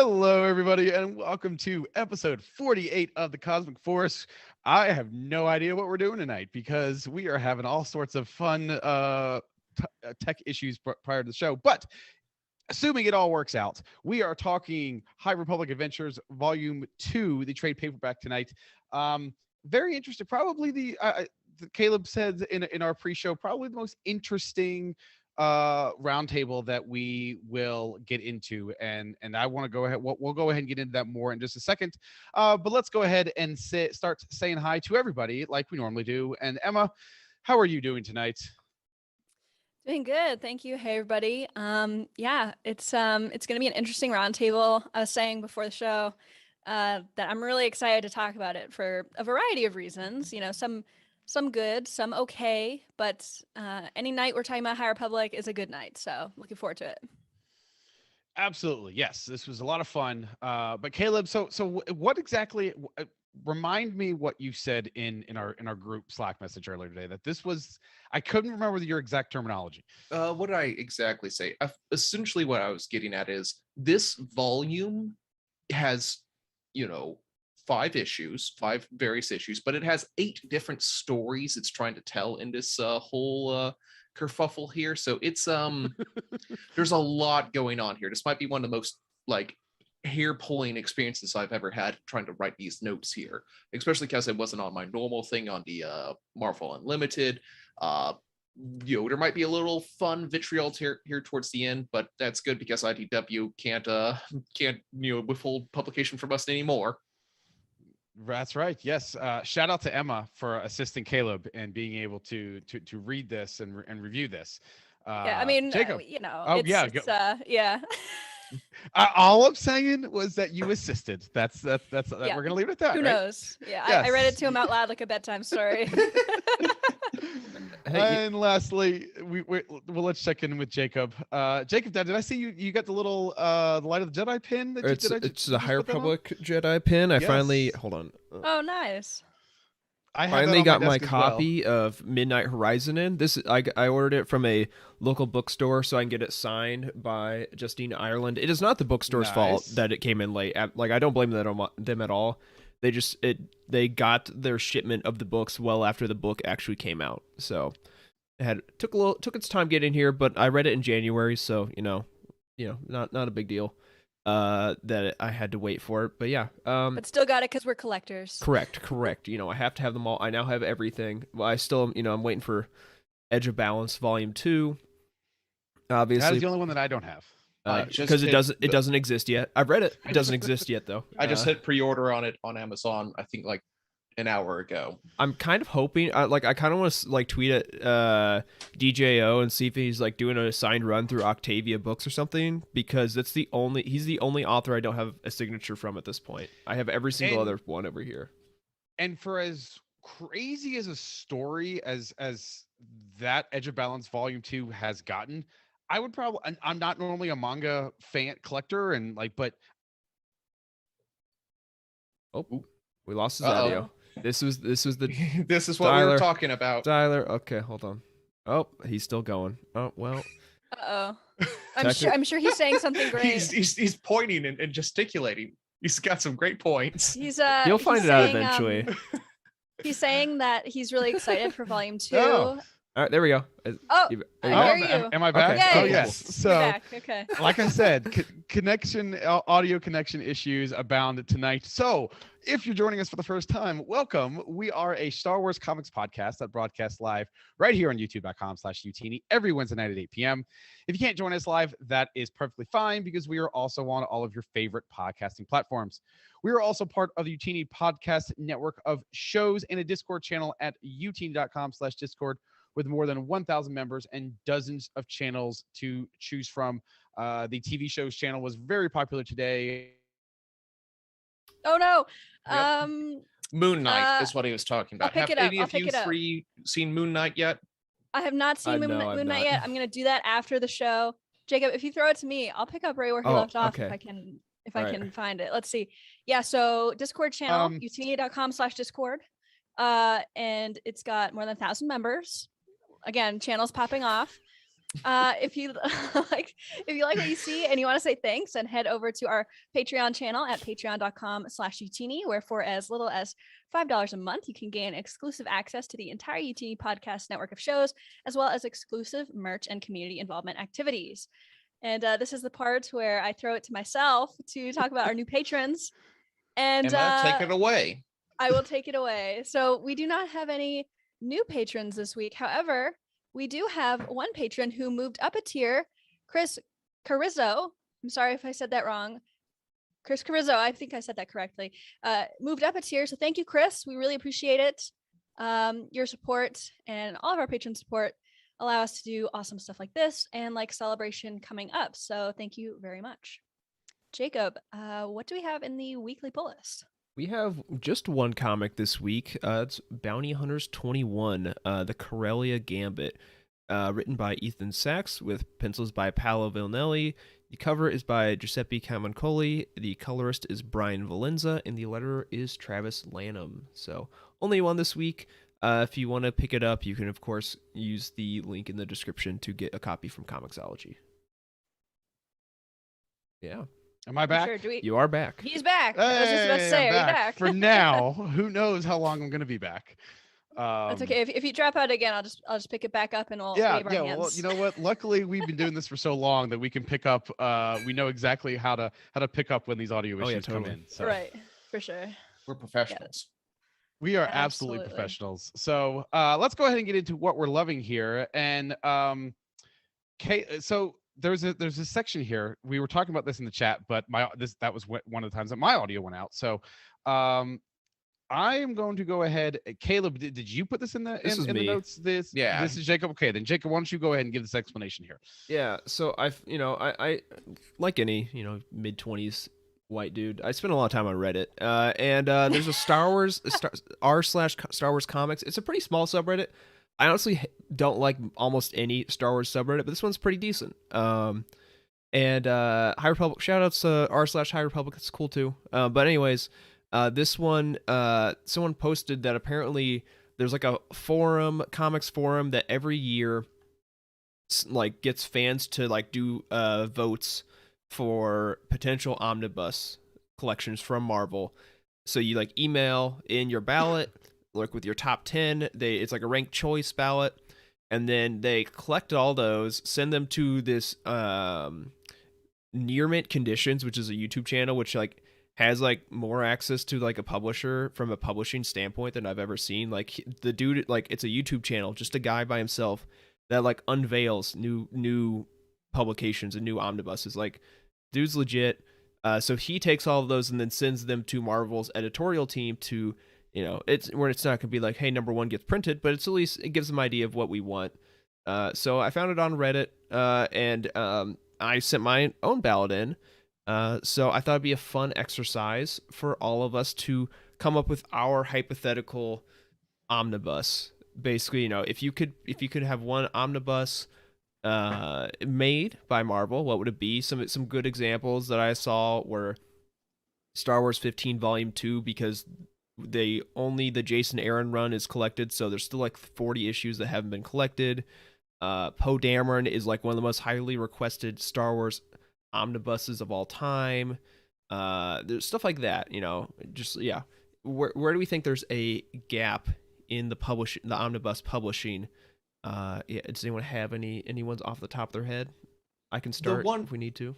Hello, everybody, and welcome to episode 48 of the Cosmic Force. I have no idea what we're doing tonight because we are having all sorts of fun tech issues prior to the show. But assuming it all works out, we are talking High Republic Adventures Volume 2, the trade paperback tonight. Very interesting. Probably Caleb said in our pre-show, probably the most interesting roundtable that we will get into, and I want to go ahead. We'll go ahead and get into that more in just a second. But let's go ahead and start saying hi to everybody like we normally do. And Emma, how are you doing tonight? Doing good, thank you. Hey everybody. Yeah, it's gonna be an interesting roundtable. I was saying before the show that I'm really excited to talk about it for a variety of reasons. You know, some good, some okay, but any night we're talking about High Republic is a good night. So looking forward to it. Absolutely, yes. This was a lot of fun. But Caleb, so what exactly? Remind me what you said in our group Slack message earlier today. That this was, I couldn't remember your exact terminology. What did I exactly say? Essentially, what I was getting at is this volume has, five various issues, but it has 8 different stories it's trying to tell in this whole kerfuffle here. So it's there's a lot going on here. This might be one of the most hair-pulling experiences I've ever had trying to write these notes here, especially because it wasn't on my normal thing on the Marvel Unlimited. There might be a little fun vitriol here towards the end, but that's good because IDW can't withhold publication from us anymore. That's right. Yes. Shout out to Emma for assisting Caleb and being able to read this and review this. Yeah, I mean, Jacob. Yeah. All I'm saying was that you assisted. That's yeah. We're gonna leave it at that. Who knows? Yeah, yes. I read it to him out loud like a bedtime story. And lastly, let's check in with Jacob. Jacob, did I see you got the little the Light of the Jedi pin? It's the High Republic Jedi pin. I finally hold on. Oh, nice. I finally got my copy of Midnight Horizon in. I ordered it from a local bookstore so I can get it signed by Justine Ireland. It is not the bookstore's fault that it came in late. I don't blame them at all. They got their shipment of the books well after the book actually came out. So it took its time getting here, but I read it in January, so not a big deal. That I had to wait for it, but yeah. But still got it because we're collectors. Correct. I have to have them all. I now have everything. Well, I still, I'm waiting for Edge of Balance Volume 2. Obviously, that's the only one that I don't have. Because it doesn't exist yet. I've read it. It doesn't exist yet though. I just hit pre-order on it on Amazon. I think an hour ago. I'm kind of hoping. I kind of want to tweet at DJO and see if he's doing a signed run through Octavia Books or something, because he's the only author I don't have a signature from at this point. I have every single other one over here. And for as crazy as a story as that Edge of Balance Volume 2 has gotten, I would probably. I'm not normally a manga fan collector, but. Oh, we lost his audio. This was this is what we were talking about. Tyler, okay, hold on. Oh, he's still going. Oh well. I'm sure he's saying something great. He's pointing and gesticulating. He's got some great points. You'll find it out eventually. He's saying that he's really excited for Volume 2. Oh. All right, there we go. I hear you. Am I back? Okay. Oh, yes. So, back. Okay. Like I said, audio connection issues abound tonight. So, if you're joining us for the first time, welcome. We are a Star Wars comics podcast that broadcasts live right here on youtube.com/utini every Wednesday night at 8 p.m. If you can't join us live, that is perfectly fine because we are also on all of your favorite podcasting platforms. We are also part of the Utini podcast network of shows and a Discord channel at utini.com/Discord. with more than 1,000 members and dozens of channels to choose from. The TV shows channel was very popular today. Oh, no. Yep. Moon Knight is what he was talking about. Have any of you three seen Moon Knight yet? I have not seen Moon Knight yet. I'm going to do that after the show. Jacob, if you throw it to me, I'll pick up right where he left off if I can find it. Let's see. Yeah, so Discord channel, utini.com/Discord. And it's got more than 1,000 members. Again, channels popping off. If you like, if you like what you see and you want to say thanks, then head over to our Patreon channel at patreon.com/Utini, where for as little as $5 a month, you can gain exclusive access to the entire Utini podcast network of shows, as well as exclusive merch and community involvement activities. And this is the part where I throw it to myself to talk about our new patrons. And take it away. I will take it away. So we do not have any new patrons this week. However, we do have one patron who moved up a tier, Chris Carrizzo. I'm sorry if I said that wrong. Chris Carrizzo, I think I said that correctly. Moved up a tier. So thank you, Chris. We really appreciate it. Your support and all of our patron support allow us to do awesome stuff like this and like Celebration coming up. So thank you very much. Jacob, what do we have in the weekly pull list? We have just one comic this week. It's Bounty Hunters 21, the Corellia Gambit, written by Ethan Sachs with pencils by Paolo Villanelli. The cover is by Giuseppe Camuncoli. The colorist is Brian Valenza, and the letterer is Travis Lanham. So only one this week. If you want to pick it up, you can, of course, use the link in the description to get a copy from Comixology. Yeah. Am I back? Sure, You are back. He's back. Hey, I was just about to say, are you back? For now. Who knows how long I'm going to be back? That's okay. If you drop out again, I'll just pick it back up and we'll wave our hands. Well, you know what? Luckily, we've been doing this for so long that we can pick up. We know exactly how to pick up when these audio issues come in. So. Right, for sure. We're professionals. We are absolutely professionals. So let's go ahead and get into what we're loving here. And so there's a section here. We were talking about this in the chat, but that was one of the times that my audio went out. So I am going to go ahead. Caleb, did you put this in the the notes? This is Jacob. Okay, then Jacob, why don't you go ahead and give this explanation here? Yeah. So I like any mid-20s white dude, I spent a lot of time on Reddit, and there's a Star Wars r/Star Wars comics. It's a pretty small subreddit. I honestly don't like almost any Star Wars subreddit, but this one's pretty decent. And High Republic, shoutouts to r/High Republic, it's cool too. But anyways, this one, someone posted that apparently there's like a comics forum that every year like gets fans to like do votes for potential omnibus collections from Marvel. So you like email in your ballot, like with your top 10. It's like a ranked choice ballot, and then they collect all those, send them to this Near Mint Conditions, which is a YouTube channel which like has like more access to like a publisher from a publishing standpoint than I've ever seen. Like the dude, like it's a YouTube channel, just a guy by himself that like unveils new publications and new omnibuses. Like dude's legit. So he takes all of those and then sends them to Marvel's editorial team to, it's not going to be like, hey, number one gets printed, but it's at least, it gives them an idea of what we want. So I found it on Reddit, and I sent my own ballot in. So I thought it'd be a fun exercise for all of us to come up with our hypothetical omnibus. Basically, if you could have one omnibus made by Marvel, what would it be? Some good examples that I saw were Star Wars 15 Volume 2, because the Jason Aaron run is collected, so there's still like 40 issues that haven't been collected. Poe Dameron is like one of the most highly requested Star Wars omnibuses of all time. There's stuff like that, Where do we think there's a gap in the omnibus publishing? Does anyone have anyone's off the top of their head? I can start if we need to.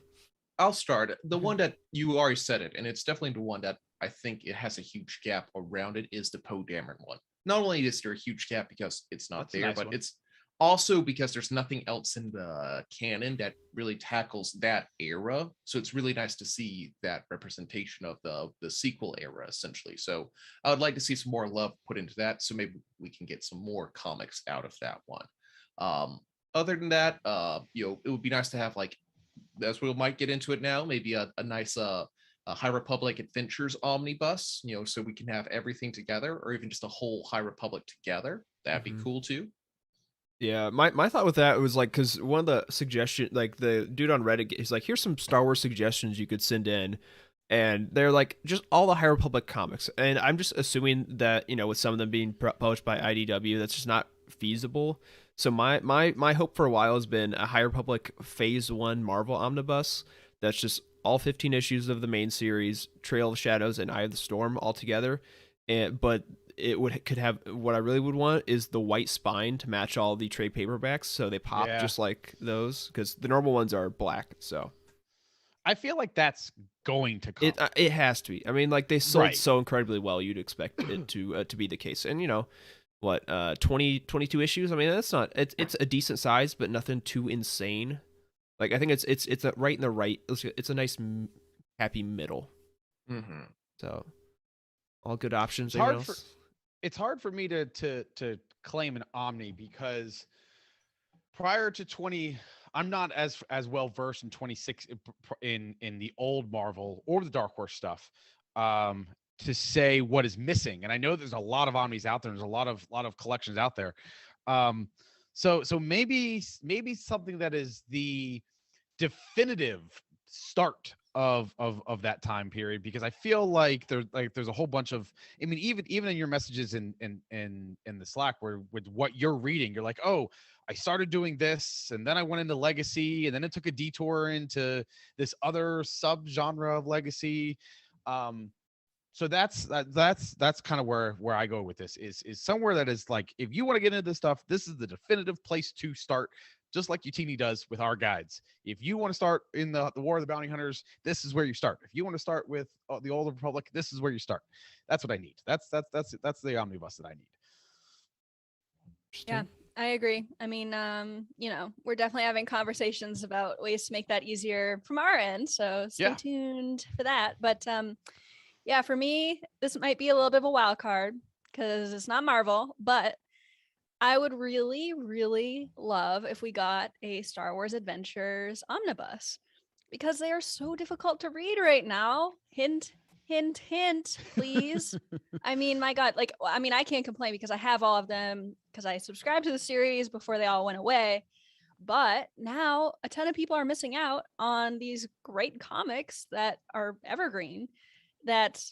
I'll start. The one that you already said it, and it's definitely the one that I think it has a huge gap around it, is the Poe Dameron one. Not only is there a huge gap because it's not there, but it's also because there's nothing else in the canon that really tackles that era. So it's really nice to see that representation of the sequel era, essentially. So I would like to see some more love put into that, so maybe we can get some more comics out of that one. Other than that, it would be nice to have, like, as we might get into it now, maybe a nice High Republic Adventures omnibus, so we can have everything together, or even just a whole High Republic together. That'd be cool too. Yeah, my thought with that was like, because one of the suggestions, like the dude on Reddit, he's like, here's some Star Wars suggestions you could send in, and they're like just all the High Republic comics, and I'm just assuming that with some of them being published by IDW, that's just not feasible. So my hope for a while has been a High Republic Phase 1 Marvel Omnibus that's just all 15 issues of the main series, Trail of Shadows and Eye of the Storm all together. But could have, what I really would want is the white spine to match all the trade paperbacks, so they pop just like those, because the normal ones are black. So I feel like that's going to come. It has to be. I mean, like, they sold so incredibly well, you'd expect it to be the case. And, you know, what, 22 issues? I mean, that's not, it's a decent size, but nothing too insane. Like, I think it's right in the right, it's a nice happy middle. Mm-hmm. So all good options. It's hard for me to claim an Omni, because prior to I'm not as well versed in 26 in the old Marvel or the Dark Horse stuff to say what is missing. And I know there's a lot of Omnis out there. There's a lot of collections out there. So maybe something that is the definitive start of that time period, because I feel like there's a whole bunch of, I mean, even in your messages in the Slack, where with what you're reading, you're like, oh, I started doing this, and then I went into Legacy, and then it took a detour into this other sub genre of Legacy. So that's kind of where I go with this, is somewhere that is like, if you want to get into this stuff, this is the definitive place to start. Just like Utini does with our guides. If you want to start in the War of the Bounty Hunters, this is where you start. If you want to start with the Old Republic, this is where you start. That's what I need. That's the omnibus that I need. Yeah, I agree. I mean, you know, we're definitely having conversations about ways to make that easier from our end. So stay tuned for that. But yeah, for me, this might be a little bit of a wild card because it's not Marvel, but I would really, really love if we got a Star Wars Adventures omnibus, because they are so difficult to read right now. Hint, hint, hint, please. I mean, my God, like, I mean, I can't complain because I have all of them because I subscribed to the series before they all went away. But now a ton of people are missing out on these great comics that are evergreen, that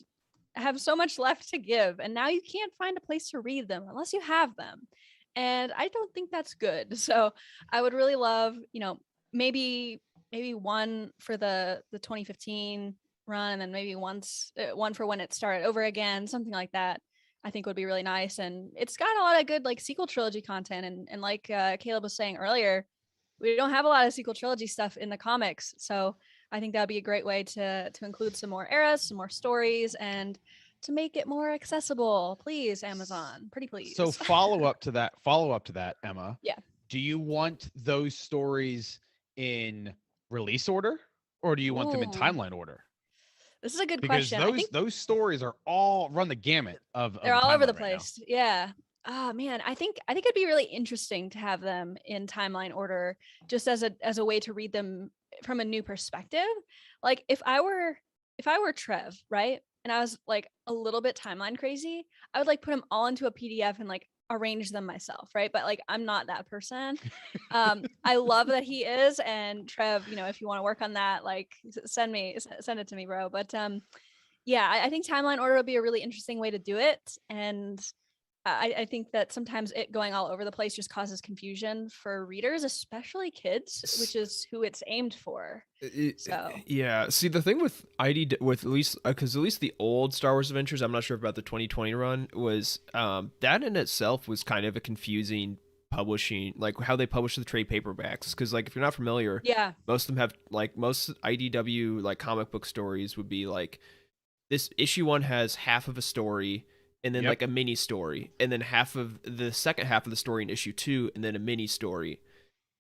have so much left to give. And now you can't find a place to read them unless you have them. And I don't think that's good. So I would really love, you know, maybe one for the 2015 run, and then maybe one for when it started over again, something like that. I think would be really nice. And it's got a lot of good like sequel trilogy content. And like Caleb was saying earlier, we don't have a lot of sequel trilogy stuff in the comics. So I think that'd be a great way to include some more eras, some more stories, and to make it more accessible. Please, Amazon, pretty please. So follow up to that, Emma. Yeah. Do you want those stories in release order, or do you want them in timeline order? This is a good because question. Those stories are all run the gamut of they're all over the right place. Yeah. Oh man, I think it'd be really interesting to have them in timeline order, just as a way to read them from a new perspective. Like if I were Trev, right? And I was like a little bit timeline crazy, I would like put them all into a PDF and like arrange them myself, right? But like I'm not that person. I love that he is, and Trev, you know, if you want to work on that, like send it to me, bro. But yeah, I think timeline order would be a really interesting way to do it. And I think that sometimes it going all over the place just causes confusion for readers, especially kids, which is who it's aimed for. So yeah, see, the thing with with at least because at least the old Star Wars Adventures, I'm not sure about the 2020 run, was that in itself was kind of a confusing publishing, like how they publish the trade paperbacks. Because like if you're not familiar, yeah, most of them have like most IDW like comic book stories would be like this issue 1 has half of a story, and then like a mini story, and then half of the second half of the story in issue 2, and then a mini story.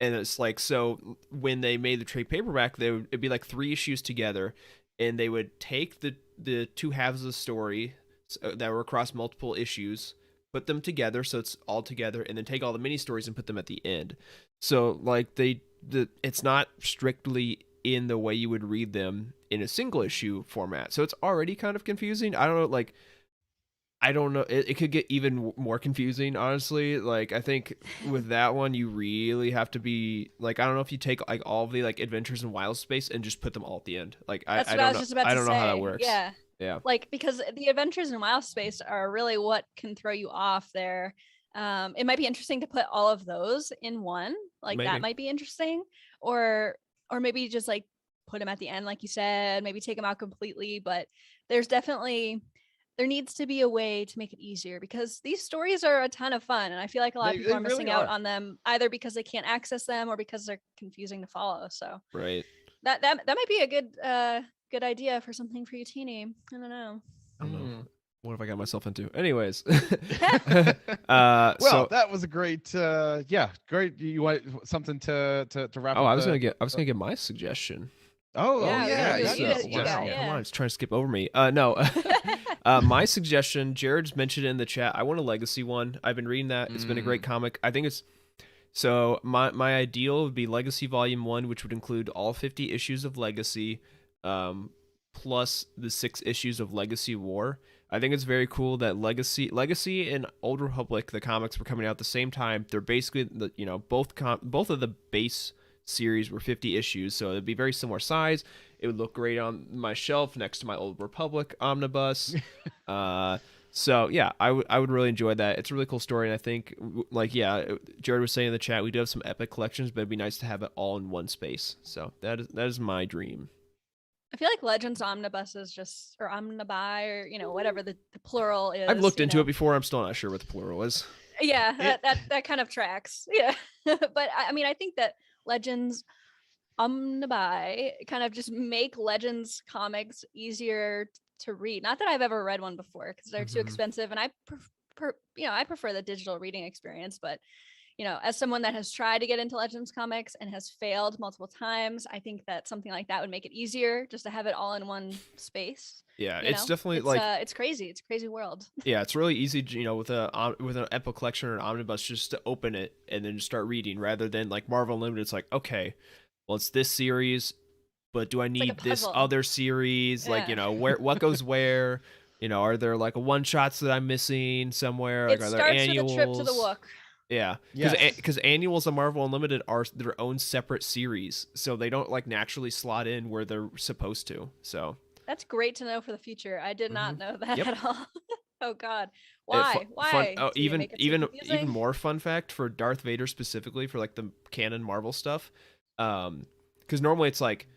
And it's like, so when they made the trade paperback, it'd be like 3 issues together, and they would take the 2 halves of the story that were across multiple issues, put them together so it's all together, and then take all the mini stories and put them at the end. So like it's not strictly in the way you would read them in a single issue format. So it's already kind of confusing. I don't know. It could get even more confusing, honestly. Like, I think with that one, you really have to be like, I don't know if you take like all of the like Adventures in Wild Space and just put them all at the end. Like, I don't know. I don't know how that works. Yeah. Like, because the Adventures in Wild Space are really what can throw you off there. It might be interesting to put all of those in one, like Maybe. that might be interesting, or maybe just like put them at the end, like you said, maybe take them out completely. But there needs to be a way to make it easier, because these stories are a ton of fun, and I feel like a lot of people are missing out on them, either because they can't access them or because they're confusing to follow. So Right. that might be a good idea for something for you, Teeny. I don't know. What have I got myself into? Anyways. Well, so that was a great great. You want something to wrap up? I was gonna get my suggestion. Oh yeah. Come on, it's trying to skip over me. No. My suggestion, Jared's mentioned it in the chat. I want a Legacy one. I've been reading that. It's been a great comic. I think it's so my ideal would be Legacy Volume 1, which would include all 50 issues of Legacy, plus the 6 issues of Legacy War. I think it's very cool that Legacy and Old Republic, the comics, were coming out at the same time. They're basically both of the base series were 50 issues, so it'd be very similar size. It would look great on my shelf next to my Old Republic omnibus. So yeah, I would really enjoy that. It's a really cool story, and I think Jared was saying in the chat, we do have some epic collections, but it'd be nice to have it all in one space. So that is my dream. I feel like Legends omnibuses or omnibuy, or whatever the plural is. I've looked into it before. I'm still not sure what the plural is. Yeah, that kind of tracks. Yeah, but I mean, I think that Legends omnibuy kind of just make Legends comics easier to read. Not that I've ever read one before, because they're too expensive, and I prefer the digital reading experience. But as someone that has tried to get into Legends comics and has failed multiple times, I think that something like that would make it easier, just to have it all in one space. Yeah, it's definitely it's crazy. It's a crazy world. Yeah, it's really easy, with an Epic collection or an omnibus, just to open it and then just start reading, rather than like Marvel Unlimited. It's like, okay, well, it's this series, but do I need this other series? Yeah. Like, what goes where? Are there like one shots that I'm missing somewhere? Like, are there annuals? It starts with a trip to the Wook. Yeah, because annuals on Marvel Unlimited are their own separate series, so they don't like naturally slot in where they're supposed to. So that's great to know for the future. I did not know that at all. Oh God, why? Why? Even more fun fact for Darth Vader specifically, for like the canon Marvel stuff, because normally it's like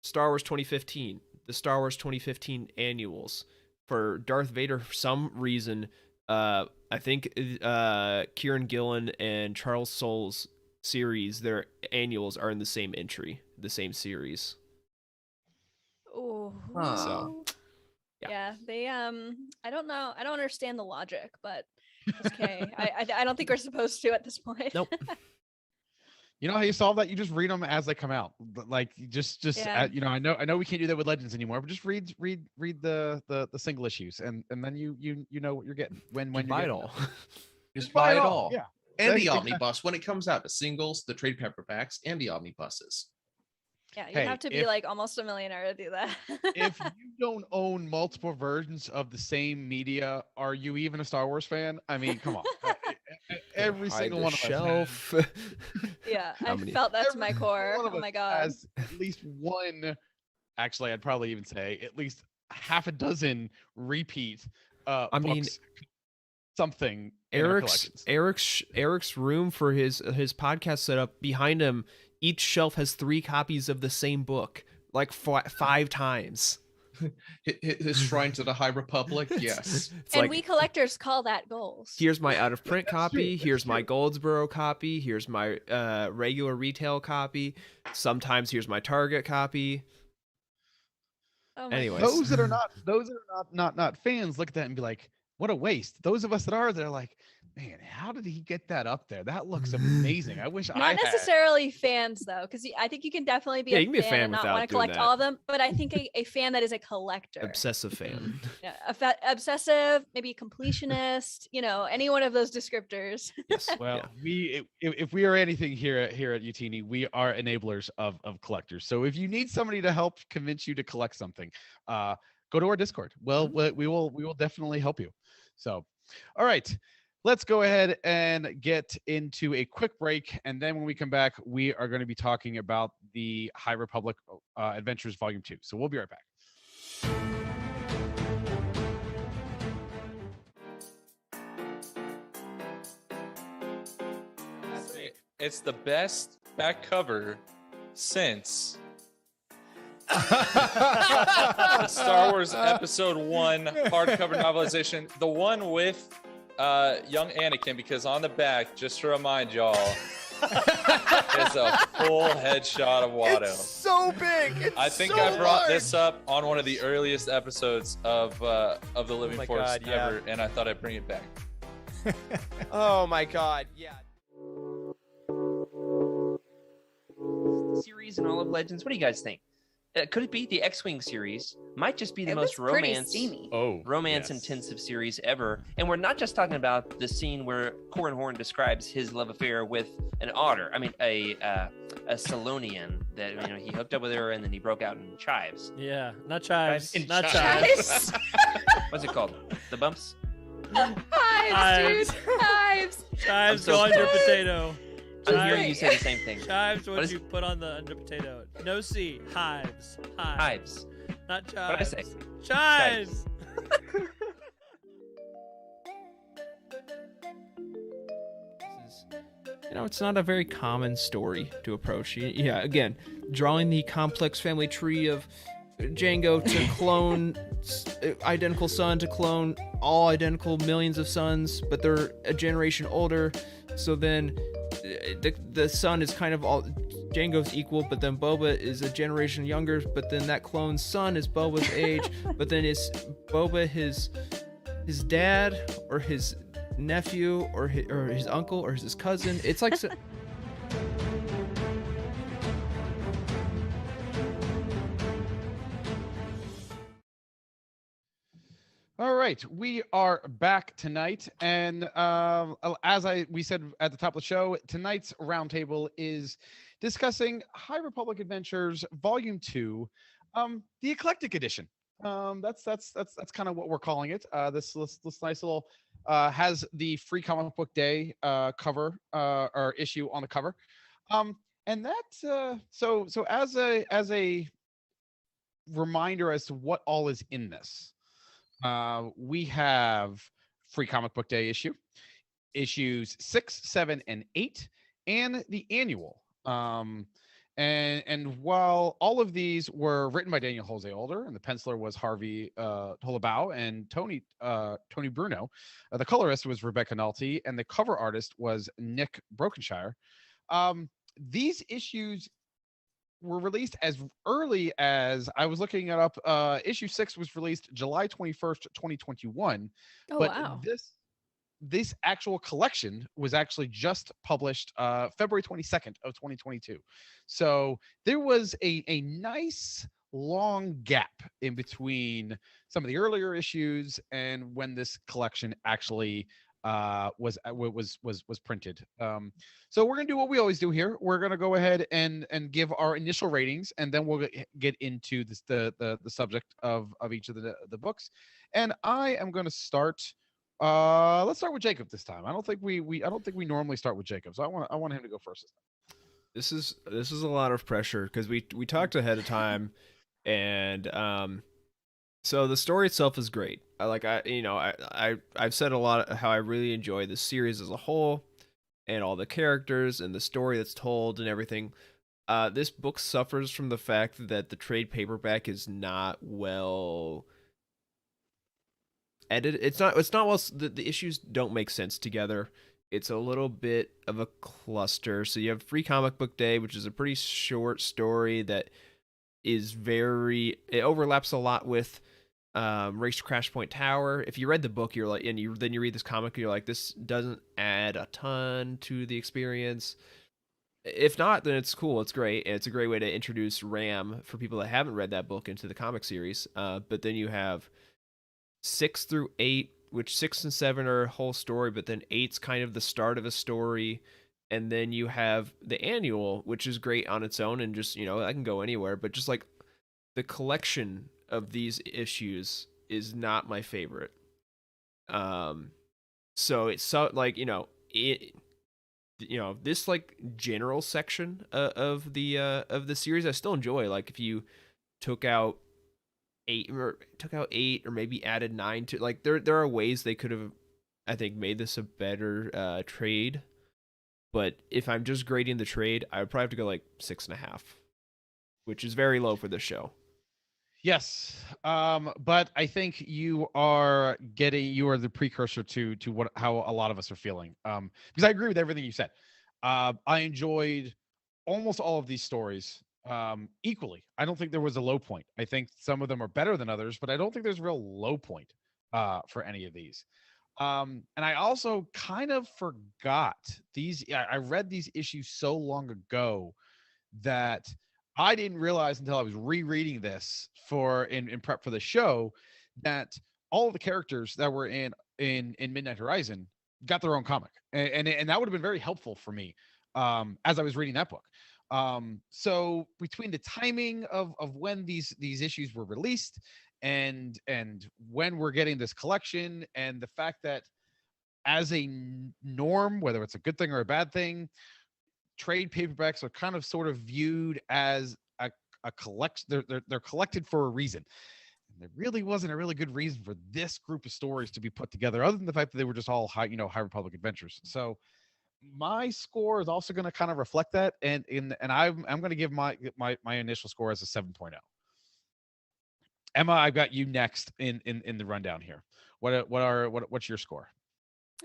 Star Wars 2015, the Star Wars 2015 annuals. For Darth Vader, for some reason, I think Kieran Gillen and Charles Soule's series, their annuals are in the same entry, the same series. Oh, so yeah, they I don't know, I don't understand the logic, but it's okay. I don't think we're supposed to at this point. Nope. You know how you solve that? You just read them as they come out. Like I know we can't do that with Legends anymore, but just read the single issues, and then you know what you're getting when you buy it all. Just buy it all. Yeah, and the omnibus when it comes out, the singles, the trade paperbacks, and the omnibuses. Yeah, you have to be like almost a millionaire to do that. If you don't own multiple versions of the same media, are you even a Star Wars fan? I mean, come on. Every single one of us. Yeah, I felt that to my core. Oh my God. Has at least one. Actually, I'd probably even say at least half a dozen repeat. Books, something. Eric's room for his podcast setup, behind him, each shelf has 3 copies of the same book, like 5 times. His Shrine to the High Republic, yes. And like, we collectors call that goals. Here's my out of print copy. Here's my Goldsboro copy. Here's my regular retail copy. Sometimes here's my Target copy. Oh anyways, those that are not fans look at that and be like, what a waste. Those of us that are, they're like, man, how did he get that up there? That looks amazing. I wish Not necessarily fans, though, because I think you can definitely be a fan and not want to collect all of them. But I think a fan that is a collector. Obsessive fan. Yeah, obsessive, maybe completionist, any one of those descriptors. Yes. Well, if we are anything here at Utini, we are enablers of collectors. So if you need somebody to help convince you to collect something, go to our Discord. Well, we will definitely help you. So, all right. Let's go ahead and get into a quick break. And then when we come back, we are going to be talking about the High Republic Adventures Volume 2. So we'll be right back. it's the best back cover since the Star Wars Episode 1 hardcover novelization, the one with young Anakin, because on the back, just to remind y'all, is a full headshot of Watto. It's so big. I think I brought this up on one of the earliest episodes of the Living Force ever, and I thought I'd bring it back. Oh my god, yeah. Series and all of Legends. What do you guys think? Could it be the X-Wing series? Might just be the most romance-intensive series ever. And we're not just talking about the scene where Corran Horn describes his love affair with an otter. I mean, a Salonian that he hooked up with her and then he broke out in chives. Yeah, not chives. Not chives. What's it called? The bumps? Hives, dude. Hives. Chives go on your potato. I'm hearing you say the same thing. Chives, what you put on the potato. No C. Hives. Hives. Not chives. What did I say? Chives. It's not a very common story to approach. Yeah, again, drawing the complex family tree of Jango to clone identical son to clone all identical millions of sons, but they're a generation older. So then the son is kind of all Jango's equal, but then Boba is a generation younger, but then that clone son is Boba's age, but then is Boba his dad or his nephew or his uncle or his cousin? It's like All right, we are back tonight, and as we said at the top of the show, tonight's roundtable is discussing High Republic Adventures Volume 2, the Eclectic Edition. That's kind of what we're calling it. This nice little has the Free Comic Book Day cover or issue on the cover, and that so as a reminder as to what all is in this. We have Free Comic Book Day issues 6, 7, and 8, and the annual. And while all of these were written by Daniel José Older, and the penciler was Harvey Tolibao and Toni Bruno, the colorist was Rebecca Nalty, and the cover artist was Nick Brokenshire. These issues were released as early as I was looking it up. Issue 6 was released July 21st, 2021. Oh, but wow. This actual collection was actually just published February 22nd of 2022. So there was a nice long gap in between some of the earlier issues and when this collection actually was printed. So we're gonna do what we always do here. We're gonna go ahead and give our initial ratings, and then we'll get into this, the subject of each of the books. And I am gonna start. Let's start with Jacob this time. I don't think we normally start with Jacob, so I want him to go first this time. This is a lot of pressure because we talked ahead of time, and so the story itself is great. I've said a lot of how I really enjoy the series as a whole, and all the characters and the story that's told and everything. This book suffers from the fact that the trade paperback is not well edited. It's not well. The issues don't make sense together. It's a little bit of a cluster. So you have Free Comic Book Day, which is a pretty short story that is it overlaps a lot with Race to Crash Point Tower. If you read the book, you're like, and then you read this comic, you're like, this doesn't add a ton to the experience. If not, then it's cool. It's great. And it's a great way to introduce Ram for people that haven't read that book into the comic series. But then you have 6 through 8, which 6 and 7 are a whole story, but then 8's kind of the start of a story. And then you have the annual, which is great on its own, and just, I can go anywhere, but just like the collection of these issues is not my favorite. So it's so like, this like general section of the series I still enjoy. Like if you took out 8 or maybe added 9 to, like, there are ways they could have, I think, made this a better trade But if I'm just grading the trade, I would probably have to go like 6.5, which is very low for this show. Yes, but I think you are the precursor to how a lot of us are feeling. Because I agree with everything you said. I enjoyed almost all of these stories equally. I don't think there was a low point. I think some of them are better than others, but I don't think there's a real low point for any of these. And I also kind of forgot these. I read these issues so long ago that I didn't realize until I was rereading this in prep for the show that all of the characters that were in Midnight Horizon got their own comic, and that would have been very helpful for me as I was reading that book. So between the timing of when these issues were released and when we're getting this collection, and the fact that as a norm, whether it's a good thing or a bad thing, trade paperbacks are kind of sort of viewed as a collection. They're collected for a reason. And there really wasn't a really good reason for this group of stories to be put together, other than the fact that they were just all High Republic adventures. So my score is also going to kind of reflect that, and I'm going to give my initial score as a 7.0. Emma, I've got you next in the rundown here. What's your score?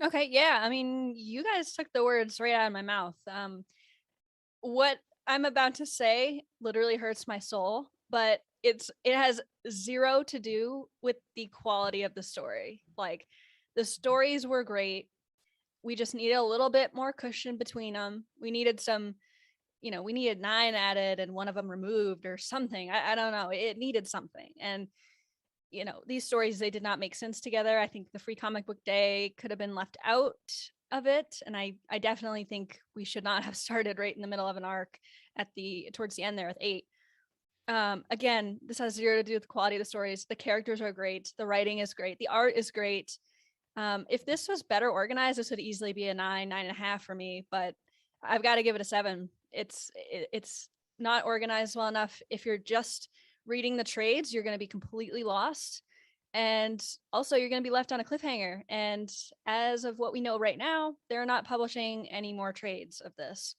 Okay, yeah. I mean, you guys took the words right out of my mouth. What I'm about to say literally hurts my soul, but it has zero to do with the quality of the story. Like, the stories were great. We just needed a little bit more cushion between them. We needed some, we needed 9 added and one of them removed or something. I don't know. It needed something. And these stories, they did not make sense together. I think the Free Comic Book Day could have been left out of it. And I definitely think we should not have started right in the middle of an arc towards the end there with 8. Again, this has zero to do with the quality of the stories. The characters are great. The writing is great. The art is great. If this was better organized, this would easily be a 9.5 for me, but I've got to give it a 7. It's not organized well enough. If you're just reading the trades, you're going to be completely lost. And also you're going to be left on a cliffhanger. And as of what we know right now, they're not publishing any more trades of this,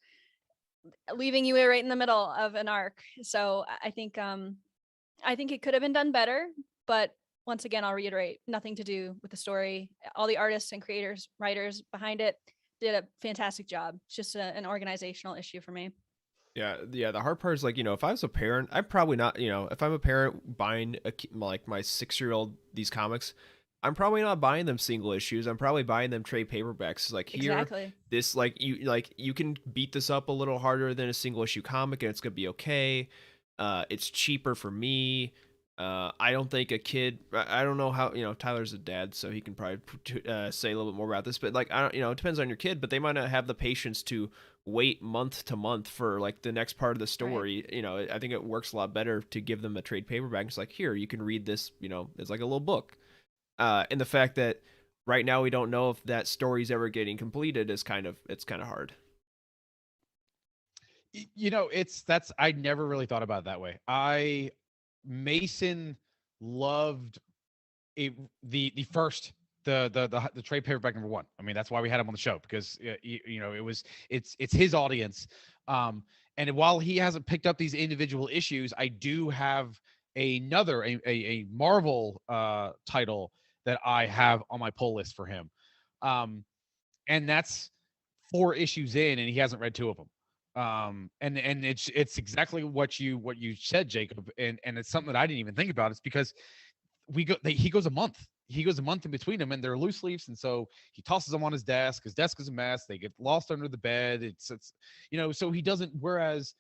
leaving you right in the middle of an arc. So I think it could have been done better, but once again, I'll reiterate, nothing to do with the story. All the artists and creators, writers behind it did a fantastic job. It's just an organizational issue for me. Yeah. The hard part is, like, if I was a parent, I'm probably not, if I'm a parent buying like my 6-year-old these comics, I'm probably not buying them single issues. I'm probably buying them trade paperbacks. Like, here, exactly. This, you can beat this up a little harder than a single issue comic, and it's gonna be okay. It's cheaper for me. I don't think a kid. I don't know how. Tyler's a dad, so he can probably say a little bit more about this. But, like, I don't. It depends on your kid. But they might not have the patience to wait month to month for, like, the next part of the story. Right. I think it works a lot better to give them a trade paperback. It's like, here, you can read this. It's like a little book. And the fact that right now we don't know if that story's ever getting completed is kind of hard. I never really thought about it that way. Mason loved the first the trade paperback number 1. I mean, that's why we had him on the show, because it's his audience. And while he hasn't picked up these individual issues, I do have another a Marvel title that I have on my pull list for him. And that's 4 issues in, and he hasn't read 2 of them. And it's exactly what you said, Jacob, and it's something that I didn't even think about. It's because he goes a month in between them, and they're loose leaves, and so he tosses them on his desk. His desk is a mess. They get lost under the bed. It's so he doesn't. Whereas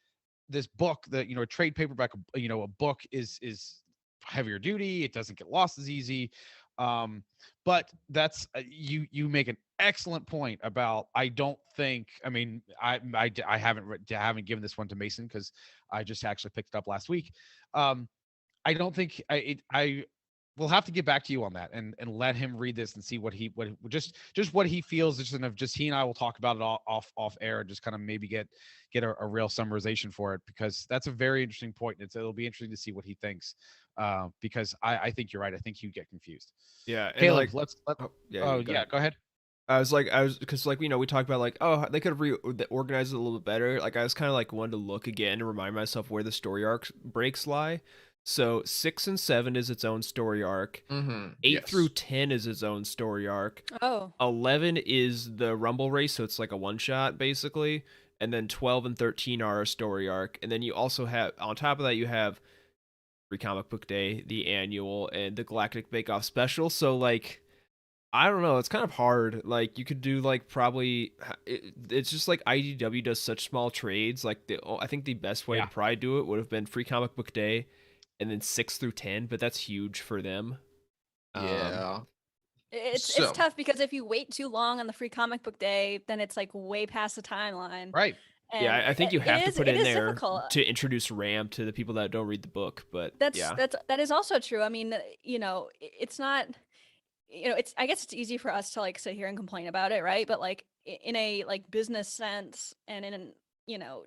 this book, that a trade paperback, a book is heavier duty. It doesn't get lost as easy. But that's you make an excellent point about. I don't think. I mean, I haven't given this one to Mason because I just actually picked it up last week. I don't think I will have to get back to you on that and let him read this and see what he feels. Just he and I will talk about it off air and just kind of maybe get a real summarization for it, because that's a very interesting point. It'll be interesting to see what he thinks. Because I think you're right. I think he'd get confused. Yeah. Caleb, go ahead. because like, we talked about like, oh, they could have reorganized it a little bit better. Like, I was kind of like wanted to look again to remind myself where the story arc breaks lie. So 6 and 7 is its own story arc. 8 through 10 is its own story arc. Oh. 11 is the Rumble race, so it's like a one shot basically. And then 12 and 13 are a story arc. And then you also have, on top of that, you have Free Comic Book Day, the annual, and the Galactic Bake Off special. So like, I don't know, it's kind of hard. Like, you could do like probably it's just like IDW does such small trades. Like, I think the best way to probably do it would have been Free Comic Book Day and then 6 through 10, but that's huge for them. It's tough because if you wait too long on the Free Comic Book Day, then it's like way past the timeline. Right. And yeah, I think you have to put in there difficult. to introduce Ram to the people that don't read the book. But that is also true. I mean, it's not. I guess it's easy for us to like sit here and complain about it, right? But like in a like business sense and in an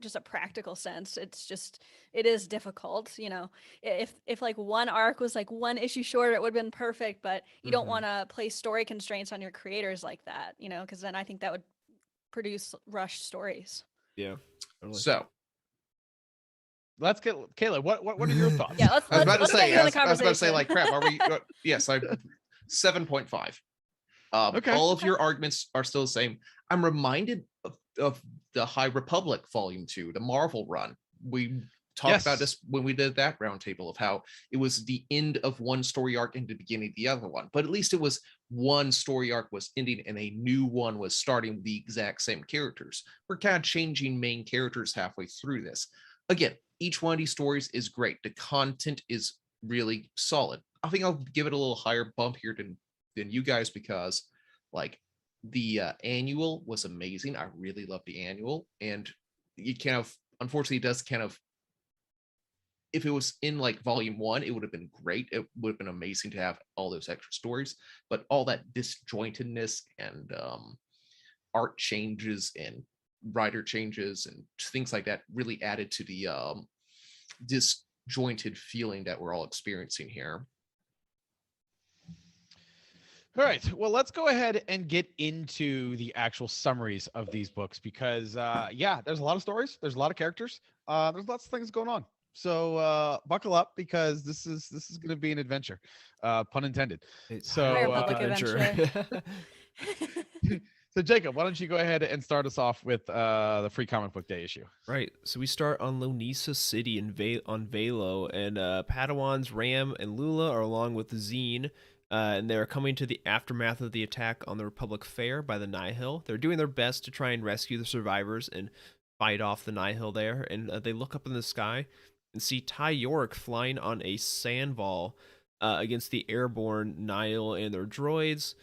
just a practical sense, it is difficult. If like one arc was like one issue shorter, it would have been perfect, but you don't want to place story constraints on your creators like that, because then I think that would produce rushed stories. Yeah. Totally. So let's get Kayla. What are your thoughts? Yeah, I was about to say, like, crap. Are we? Yes, I 7.5. Okay. All of your arguments are still the same. I'm reminded of the High Republic Volume 2, the Marvel run. We talked about this when we did that roundtable of how it was the end of one story arc and the beginning of the other one. But at least it was one story arc was ending and a new one was starting with the exact same characters. We're kind of changing main characters halfway through this. Again, each one of these stories is great. The content is really solid. I think I'll give it a little higher bump here than you guys because, like, the annual was amazing. I really love the annual, and it kind of, unfortunately, does kind of. If it was in like volume 1, it would have been great. It would have been amazing to have all those extra stories, but all that disjointedness and art changes and writer changes and things like that really added to the disjointed feeling that we're all experiencing here. All right. Well, let's go ahead and get into the actual summaries of these books because, there's a lot of stories. There's a lot of characters. There's lots of things going on. So buckle up because this is going to be an adventure, pun intended. Adventure. So Jacob, why don't you go ahead and start us off with the Free Comic Book Day issue? Right. So we start on Lonisa City on Velo, and Padawans Ram and Lula are along with Zine. And they're coming to the aftermath of the attack on the Republic Fair by the Nihil. They're doing their best to try and rescue the survivors and fight off the Nihil there. And they look up in the sky and see Ty York flying on a sandball against the airborne Nihil and their droids.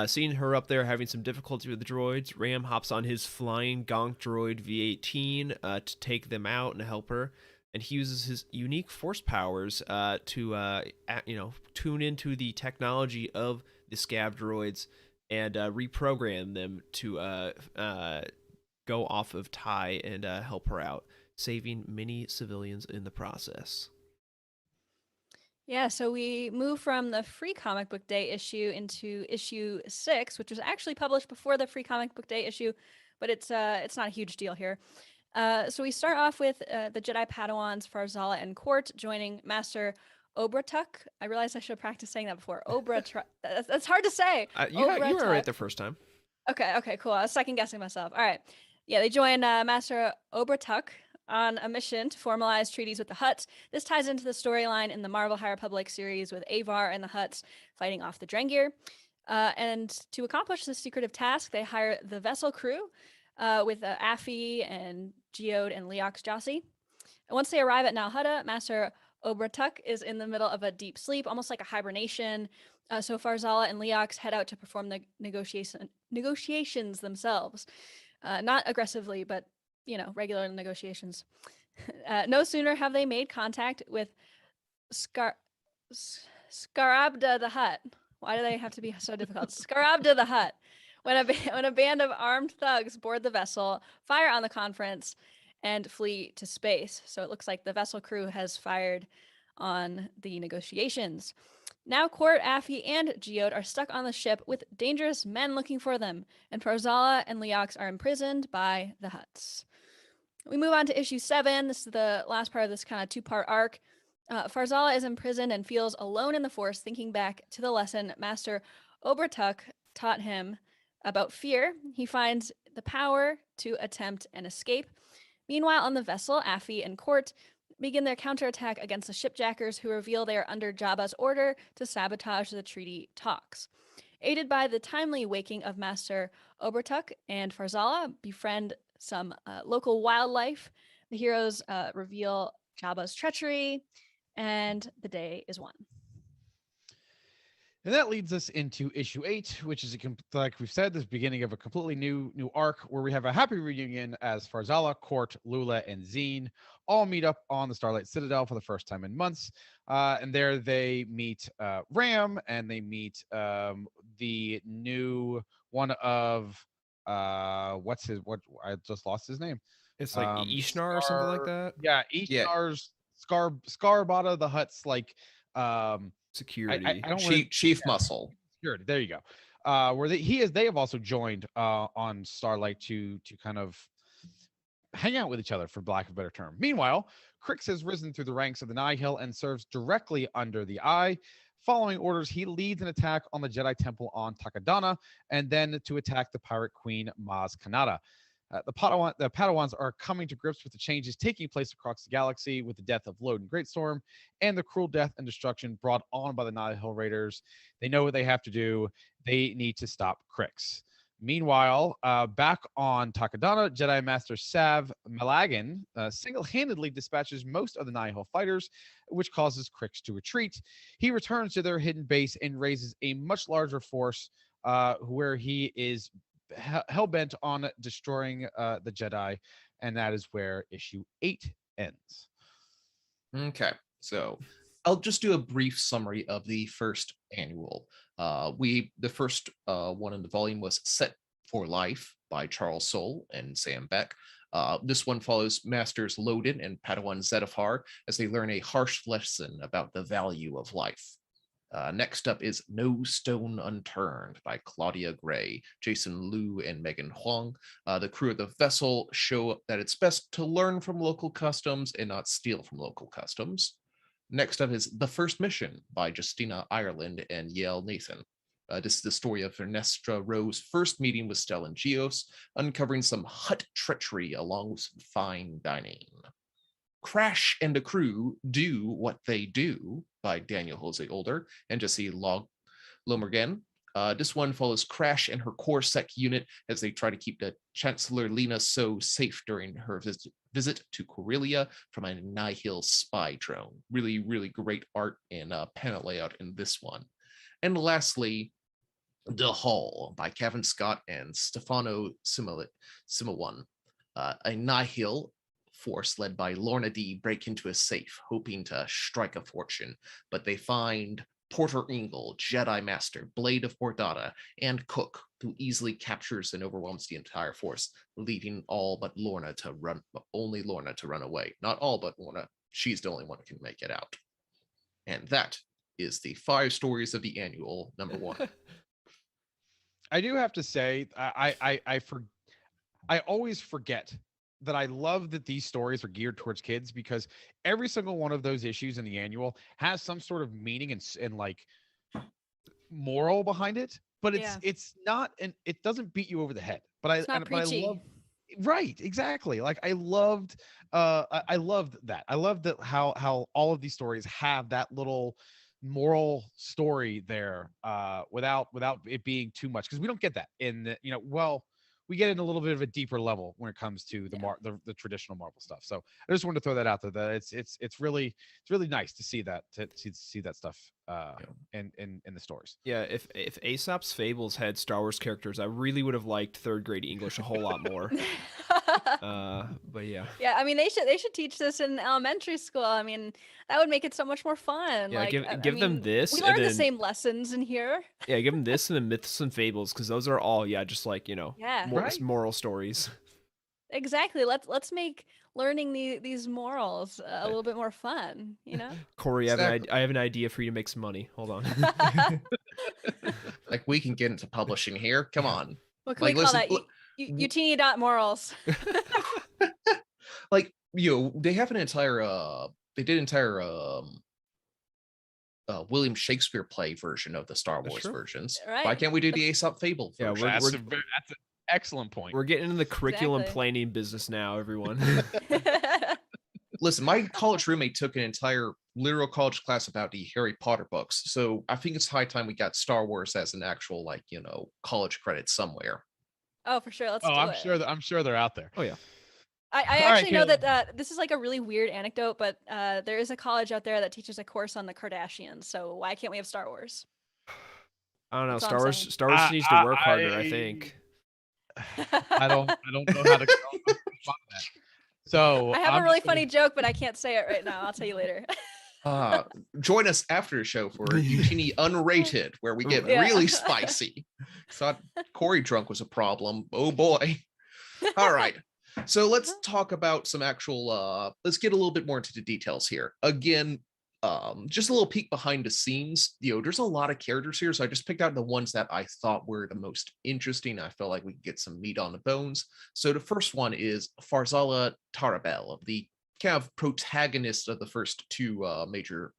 Seeing her up there having some difficulty with the droids, Ram hops on his flying Gonk droid V-18 to take them out and help her. And he uses his unique force powers to tune into the technology of the scav droids and reprogram them to go off of Ty and help her out, saving many civilians in the process. Yeah, so we move from the Free Comic Book Day issue into issue 6, which was actually published before the Free Comic Book Day issue, but it's not a huge deal here. So we start off with the Jedi Padawans Farzala and Court joining Master Obratuk. I realized I should practice saying that before. That's hard to say. You were right the first time. Okay, cool. I was second guessing myself. All right. Yeah, they join Master Obratuk on a mission to formalize treaties with the Hutts. This ties into the storyline in the Marvel High Republic series with Avar and the Hutts fighting off the Drengir. And to accomplish this secretive task, they hire the vessel crew with Affy and Geode and Leox Jossi. And once they arrive at Nal Hutta, Master Obratuk is in the middle of a deep sleep, almost like a hibernation. So Farzala and Leox head out to perform the negotiations themselves. Not aggressively, but, regular negotiations. No sooner have they made contact with Scarabda the Hutt. Why do they have to be so difficult? Scarabda the Hutt. When a band of armed thugs board the vessel, fire on the conference, and flee to space. So it looks like the vessel crew has fired on the negotiations. Now Court, Affy, and Geode are stuck on the ship with dangerous men looking for them, and Farzala and Leox are imprisoned by the Hutts. We move on to issue 7. This is the last part of this kind of 2-part arc. Farzala is imprisoned and feels alone in the Force, thinking back to the lesson Master Obertuck taught him about fear. He finds the power to attempt an escape. Meanwhile, on the vessel, Affy and Court begin their counterattack against the shipjackers, who reveal they are under Jabba's order to sabotage the treaty talks. Aided by the timely waking of Master Obertuck and Farzala befriend some local wildlife, the heroes reveal Jabba's treachery, and the day is won. And that leads us into issue 8, which is, like we've said, this beginning of a completely new arc where we have a happy reunion as Farzala, Court, Lula, and Zine all meet up on the Starlight Citadel for the first time in months. And there they meet Ram, and they meet the new one of I just lost his name. It's like Ishnar or something like that. Yeah, Ishnar's Scarbata the Hutt's like security. I don't Chief Muscle. Security. There you go. Where they have also joined on Starlight to kind of hang out with each other, for lack of a better term. Meanwhile, Crix has risen through the ranks of the Nihil and serves directly under the Eye. Following orders, he leads an attack on the Jedi Temple on Takodana, and then to attack the Pirate Queen Maz Kanata. The Padawans are coming to grips with the changes taking place across the galaxy with the death of Loden Greatstorm and the cruel death and destruction brought on by the Nihil Raiders. They know what they have to do. They need to stop Crix. Meanwhile, back on Takodana, Jedi Master Sav Malagan single-handedly dispatches most of the Nihil fighters, which causes Crix to retreat. He returns to their hidden base and raises a much larger force where he is hell-bent on destroying the Jedi, and that is where issue 8 ends. Okay, so I'll just do a brief summary of the first annual. The first one in the volume was Set for Life by Charles Soule and Sam Beck. This one follows Masters Loden and Padawan Zettifar as they learn a harsh lesson about the value of life. Next up is No Stone Unturned by Claudia Gray, Jason Liu, and Megan Huang. The crew of the vessel show that it's best to learn from local customs and not steal from local customs. Next up is The First Mission by Justina Ireland and Yael Nathan. This is the story of Ernestra Rowe's first meeting with Stellan Gios, uncovering some Hutt treachery along with some fine dining. Crash and the Crew Do What They Do by Daniel José Older and Jesse Lomergan. This one follows Crash and her core sec unit as they try to keep the Chancellor Lena So safe during her visit to Corellia from a Nihil spy drone. Really, really great art and panel layout in this one. And lastly, The Hall by Kevin Scott and Stefano Simewan. A Nihil force led by Lorna D break into a safe, hoping to strike a fortune, but they find Porter Ingle, Jedi Master, Blade of Bordata, and Cook, who easily captures and overwhelms the entire force, leaving only Lorna to run away. Not all but Lorna. She's the only one who can make it out. And that is the 5 stories of the annual, number 1. I do have to say, I always forget that I love that these stories are geared towards kids, because every single one of those issues in the annual has some sort of meaning and like moral behind it, but it's not, and it doesn't beat you over the head. But I love, right, exactly. Like I loved that. I loved that how all of these stories have that little moral story there without it being too much, because we don't get that in the, we get in a little bit of a deeper level when it comes to the traditional Marvel stuff. So I just wanted to throw that out there, that it's really nice to see that see that stuff in the stories. Yeah, if Aesop's Fables had Star Wars characters, I really would have liked 3rd grade English a whole lot more. But yeah. Yeah, I mean they should teach this in elementary school. I mean, that would make it so much more fun. Yeah, give them this. We learn the same lessons in here. Yeah, give them this and then Myths and Fables, because those are all just like moral stories. Exactly. Let's make learning these morals a little bit more fun, you know? Corey, Exactly. I have an idea for you to make some money. Hold on. Like, we can get into publishing here. Come on. What can Like, we call listen, that? Utini.morals. like, they have an entire they did entire William Shakespeare play version of the Star Wars versions. Right. Why can't we do the Aesop Fable version? That's an excellent point. We're getting into the curriculum Exactly. planning business now, everyone. Listen, my college roommate took an entire literal college class about the Harry Potter books, so I think it's high time we got Star Wars as an actual, like, college credit somewhere. Oh, for sure. Let's do I'm it. I'm sure they're out there. Oh yeah. I All right, actually know Caleb. that this is like a really weird anecdote, but there is a college out there that teaches a course on the Kardashians. So why can't we have Star Wars? I don't know. That's all I'm saying. Star Wars needs to work harder, I think. I don't know how to go about that. So I have I'm a really just gonna- funny joke, but I can't say it right now. I'll tell you later. Join us after the show for Utini Unrated, where we get Yeah. really spicy. Thought Corey drunk was a problem. Oh boy. All right. So let's talk about some actual let's get a little bit more into the details here. Again, just a little peek behind the scenes. There's a lot of characters here, so I just picked out the ones that I thought were the most interesting. I felt like we could get some meat on the bones. So the first one is Farzala Tarabel, the kind of protagonist of the first two major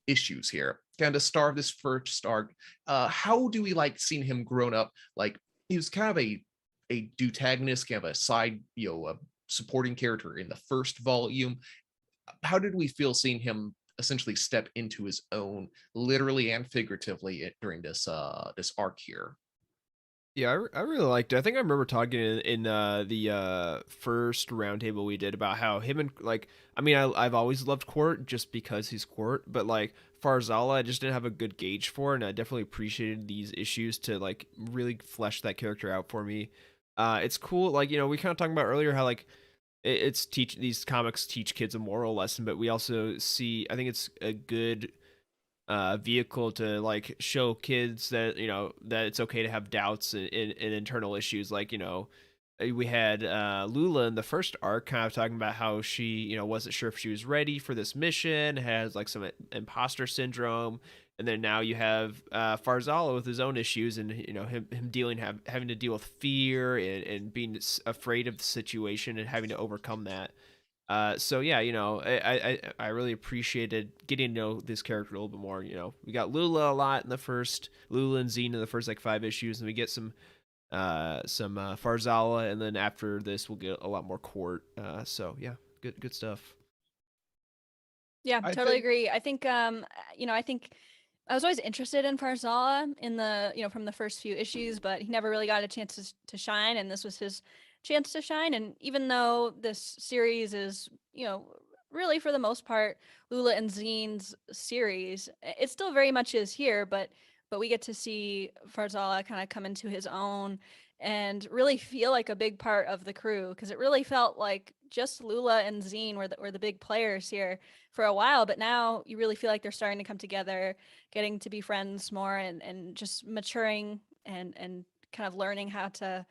issues here. Kind of star of this first arc. How do we like seeing him grown up? Like, he was kind of a deutagonist, kind of a side, a supporting character in the first volume. How did we feel seeing him essentially step into his own, literally and figuratively, during this arc here? Yeah, I really liked it. I think I remember talking in the first roundtable we did about how him and, like, I mean, I've always loved Court just because he's Court, but like Farzala, I just didn't have a good gauge for, and I definitely appreciated these issues to like really flesh that character out for me. It's cool, like, we kind of talking about earlier how like these comics teach kids a moral lesson, but we also see, I think it's a good vehicle to like show kids that that it's okay to have doubts and internal issues. Like, we had Lula in the first arc kind of talking about how she wasn't sure if she was ready for this mission, has like some imposter syndrome, and then now you have Farzala with his own issues, and him having to deal with fear and being afraid of the situation and having to overcome that. So yeah, I really appreciated getting to know this character a little bit more. We got Lula a lot in the first, Lula and Zine in the first like 5 issues, and we get some Farzala, and then after this we'll get a lot more Court. So yeah, good stuff. Yeah, I totally think- agree. I think I think I was always interested in Farzala in the from the first few issues, but he never really got a chance to shine, and this was his chance to shine. And even though this series is really for the most part Lula and Zine's series, it still very much is here, but we get to see Farzala kind of come into his own and really feel like a big part of the crew, because it really felt like just Lula and Zine were the big players here for a while, but now you really feel like they're starting to come together, getting to be friends more, and just maturing and kind of learning how to,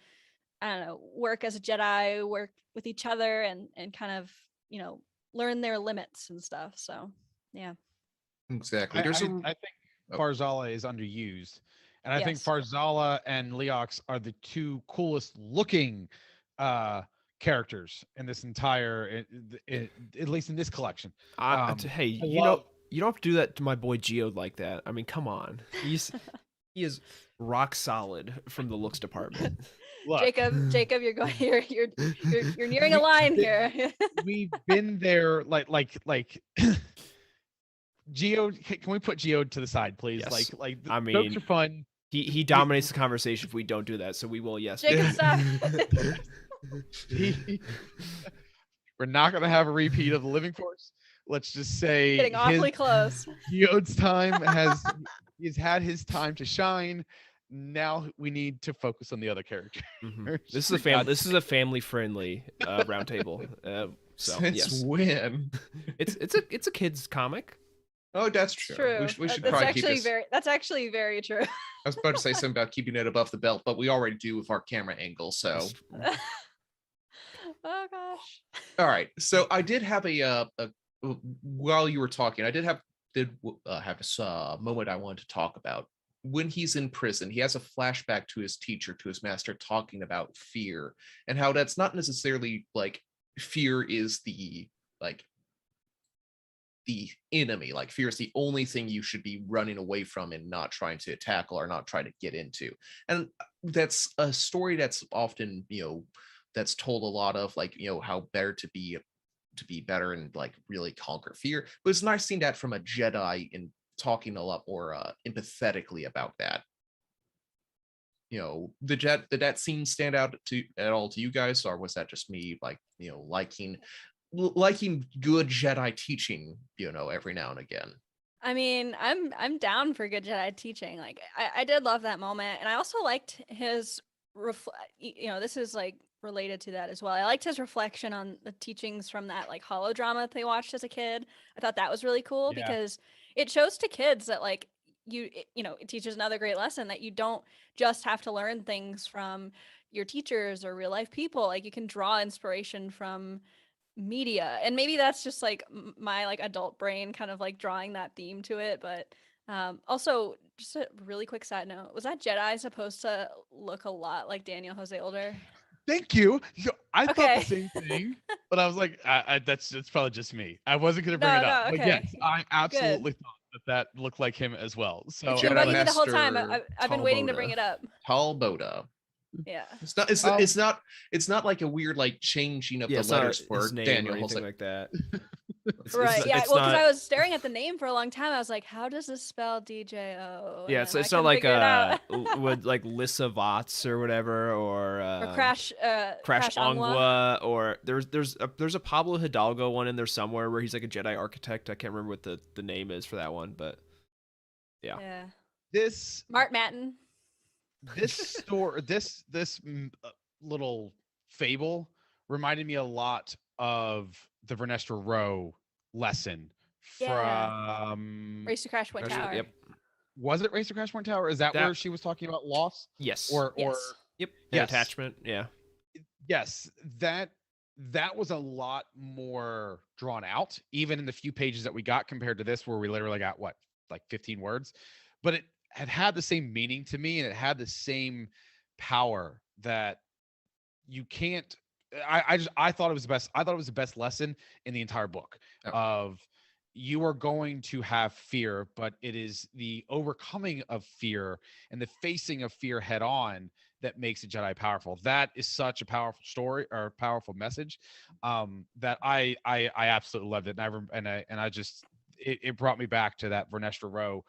I don't know, work as a Jedi, work with each other, and kind of learn their limits and stuff. So yeah. Exactly. I think Farzala is underused, and I think Yes. Farzala and Leox are the two coolest looking characters in this entire, at least in this collection. Hey, I you love- don't have to do that to my boy Geode like that. I mean, come on, he is rock solid from the looks department. Look, Jacob, you're going you're nearing a line here. we've been there, like Geode. Can we put Geode to the side, please? Yes. Like I jokes mean, are fun. He dominates the conversation if we don't do that, so we will. Yes. Jacob, stop. We're not going to have a repeat of the Living Force. Let's just say Getting awfully close. Geode's time he's had his time to shine. Now we need to focus on the other characters. Mhm. This is a family friendly roundtable. So Since yes, when? it's a kids comic. Oh, that's It's true. true. We should That's probably keep actually this. that's actually very true. I was about to say something about keeping it above the belt, but we already do with our camera angle. So Oh gosh. All right. So I did have a while you were talking, I did have this moment I wanted to talk about. When he's in prison, he has a flashback to his teacher, to his master, talking about fear and how that's not necessarily like fear is the enemy. Like fear is the only thing you should be running away from and not trying to tackle or not trying to get into. And that's a story that's often, that's told a lot of, like, how better to be better and like really conquer fear. But it's nice seeing that from a Jedi and talking a lot more empathetically about that. Did that scene stand out at all to you guys, or was that just me like liking good Jedi teaching every now and again? I mean, I'm down for good Jedi teaching. Like I did love that moment, and I also liked his this is like related to that as well. I liked his reflection on the teachings from that like holodrama that they watched as a kid. I thought that was really cool because it shows to kids that like it teaches another great lesson that you don't just have to learn things from your teachers or real life people. Like you can draw inspiration from media, and maybe that's just like my like adult brain kind of like drawing that theme to it. But also, just a really quick side note, was that Jedi supposed to look a lot like Daniel José Older? Thank you. I thought the same thing, but I was like, that's probably just me. I wasn't going to bring it up. But yes, I absolutely thought that looked like him as well. So it's been bugging me the whole time. I've been waiting to bring it up. Talboda. Yeah. It's not like a weird like changing of the letters for Daniel or anything like that. Right. Yeah. Well, because I was staring at the name for a long time, I was like, "How does this spell DJO?" Yeah, it's not like would like Lissa Vots or whatever, or Crash Ongwa, or there's a Pablo Hidalgo one in there somewhere where he's like a Jedi architect. I can't remember what the name is for that one, but yeah. This Mark Matten. This story, this little fable reminded me a lot of the Vernestra Rowe lesson from Race to Crash Point Tower. Yep. Was it Race to Crash Point Tower? Is that where she was talking about loss? Yes. Yep. Attachment. Yeah. Yes. That was a lot more drawn out, even in the few pages that we got compared to this, where we literally got like 15 words, but it had the same meaning to me, and it had the same power that you can't. I thought it was the best. I thought it was the best lesson in the entire book. Of you are going to have fear, but it is the overcoming of fear and the facing of fear head on that makes a Jedi powerful. That is such a powerful story or powerful message that I absolutely loved it, and I just it brought me back to that Vernestra Rowe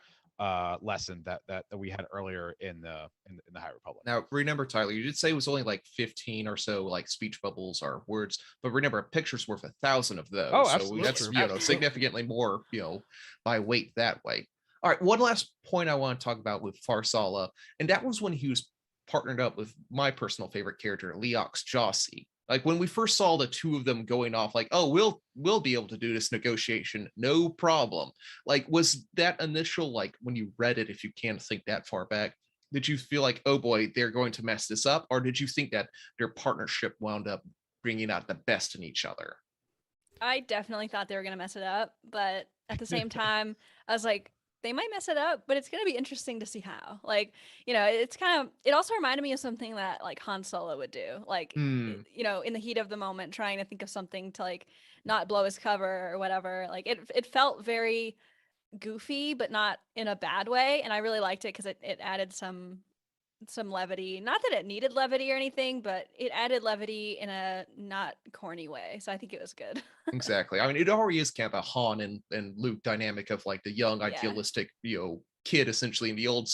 lesson that we had earlier in the High Republic. Now remember, Tyler, you did say it was only like 15 or so like speech bubbles or words, but remember, a picture's worth 1,000 of those. Oh, absolutely. So that's significantly more by weight that way. All right, one last point I want to talk about with Farsala, and that was when he was partnered up with my personal favorite character, Leox Jossi. Like when we first saw the two of them going off, like, oh, we'll be able to do this negotiation, no problem. Like, was that initial, like, when you read it, if you can't think that far back, did you feel like, oh boy, they're going to mess this up? Or did you think that their partnership wound up bringing out the best in each other? I definitely thought they were going to mess it up, but at the same time, I was like, they might mess it up, but it's going to be interesting to see how. Like, it's it also reminded me of something that like Han Solo would do. Like, in the heat of the moment, trying to think of something to like not blow his cover or whatever. Like it felt very goofy, but not in a bad way. And I really liked it because it added some levity. Not that it needed levity or anything, but it added levity in a not corny way. So I think it was good. Exactly. I mean, it already is kind of a Han and Luke dynamic of like the young idealistic, kid essentially, in the old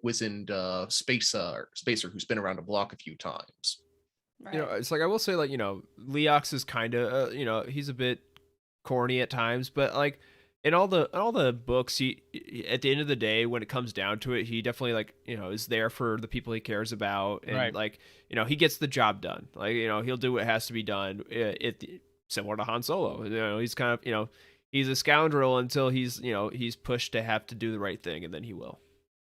wizened spacer who's been around the block a few times. Right. It's like I will say, like, Leox is kind of he's a bit corny at times, but like in all the books, he at the end of the day, when it comes down to it, he definitely like is there for the people he cares about, and like he gets the job done. Like he'll do what has to be done. Similar to Han Solo, he's kind of he's a scoundrel until he's pushed to have to do the right thing, and then he will.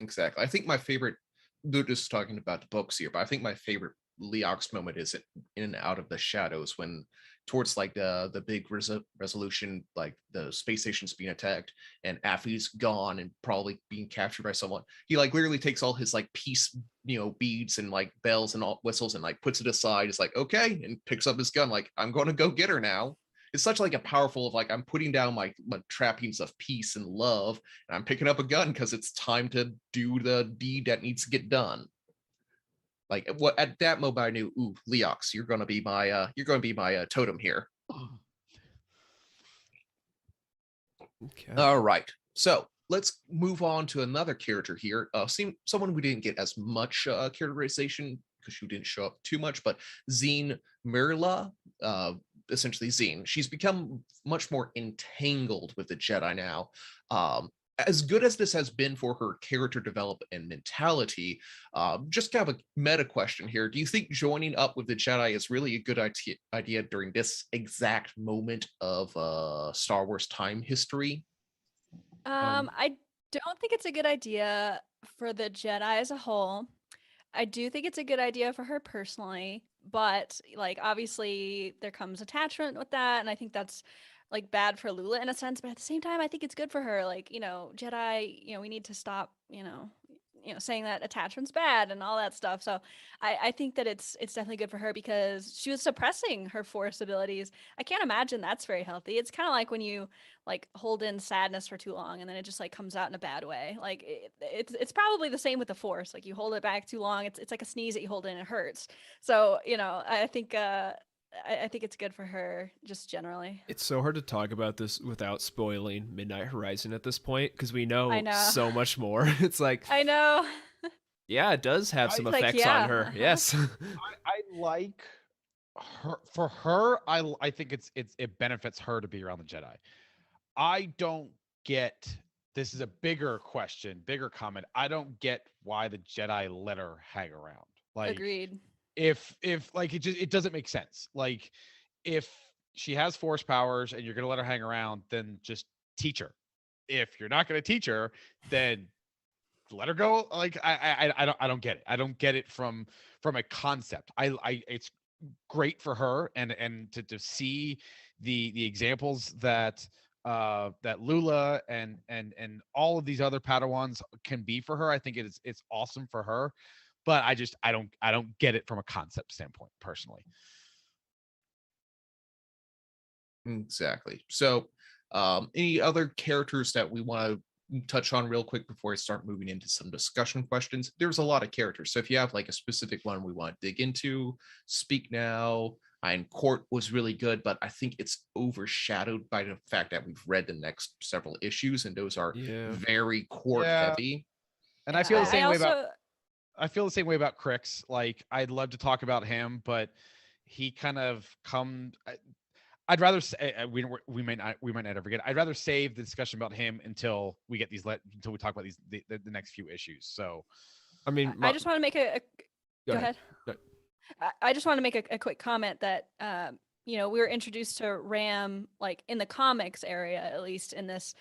Exactly. I think my favorite. This is talking about the books here, but I think my favorite Leok's moment is in and out of the shadows when towards like the big resolution, like the space station's being attacked and Affy's gone and probably being captured by someone. He like literally takes all his like peace, beads and like bells and all whistles and like puts it aside. It's like, okay, and picks up his gun. Like, I'm going to go get her now. It's such like a powerful of like, I'm putting down my trappings of peace and love, and I'm picking up a gun because it's time to do the deed that needs to get done. Like what at that moment I knew, ooh, Leox, you're gonna be my totem here. Okay. All right, so let's move on to another character here. Someone we didn't get as much characterization because she didn't show up too much, but Zine Mirla, essentially Zine. She's become much more entangled with the Jedi now. As good as this has been for her character development and mentality, just kind of a meta question here. Do you think joining up with the Jedi is really a good idea during this exact moment of Star Wars time history? I don't think it's a good idea for the Jedi as a whole. I do think it's a good idea for her personally, but like obviously there comes attachment with that, and I think that's like bad for Lula in a sense, but at the same time I think it's good for her. Like, Jedi, we need to stop, saying that attachment's bad and all that stuff. So I think that it's definitely good for her because she was suppressing her Force abilities. I can't imagine that's very healthy. It's kind of like when you like hold in sadness for too long and then it just like comes out in a bad way. Like it's probably the same with the Force. Like you hold it back too long, it's like a sneeze that you hold in, it hurts. So I think I think it's good for her just generally. It's so hard to talk about this without spoiling Midnight Horizon at this point because we know, I know so much more. It's like, I know. yeah, it does have some Like, effects yeah. on her. Yes. I like her. For her, I think it benefits her to be around the Jedi. I don't get, this is a bigger question, bigger comment. I don't get why the Jedi let her hang around. Like, Agreed. if like it doesn't make sense. Like, if she has Force powers and you're gonna let her hang around, then just teach her. If you're not gonna teach her, then let her go. Like, I don't get it. I don't get it from a concept. It's great for her and to see the examples that that Lula and all of these other Padawans can be for her. I think it's awesome for her, but I don't get it from a concept standpoint personally. Exactly. So any other characters that we want to touch on real quick before I start moving into some discussion questions? There's a lot of characters, so if you have like a specific one we want to dig into, speak now. And Court was really good, but I think it's overshadowed by the fact that we've read the next several issues, and those are very Court heavy. And I feel the same way about. I feel the same way about Crix. Like, I'd love to talk about him, but he kind of I'd rather say we might not ever get. I'd rather save the discussion about him until we get until we talk about the next few issues. So, I mean, I just want to make go ahead. No. I just want to make a quick comment that we were introduced to Ram like in the comics area, at least in this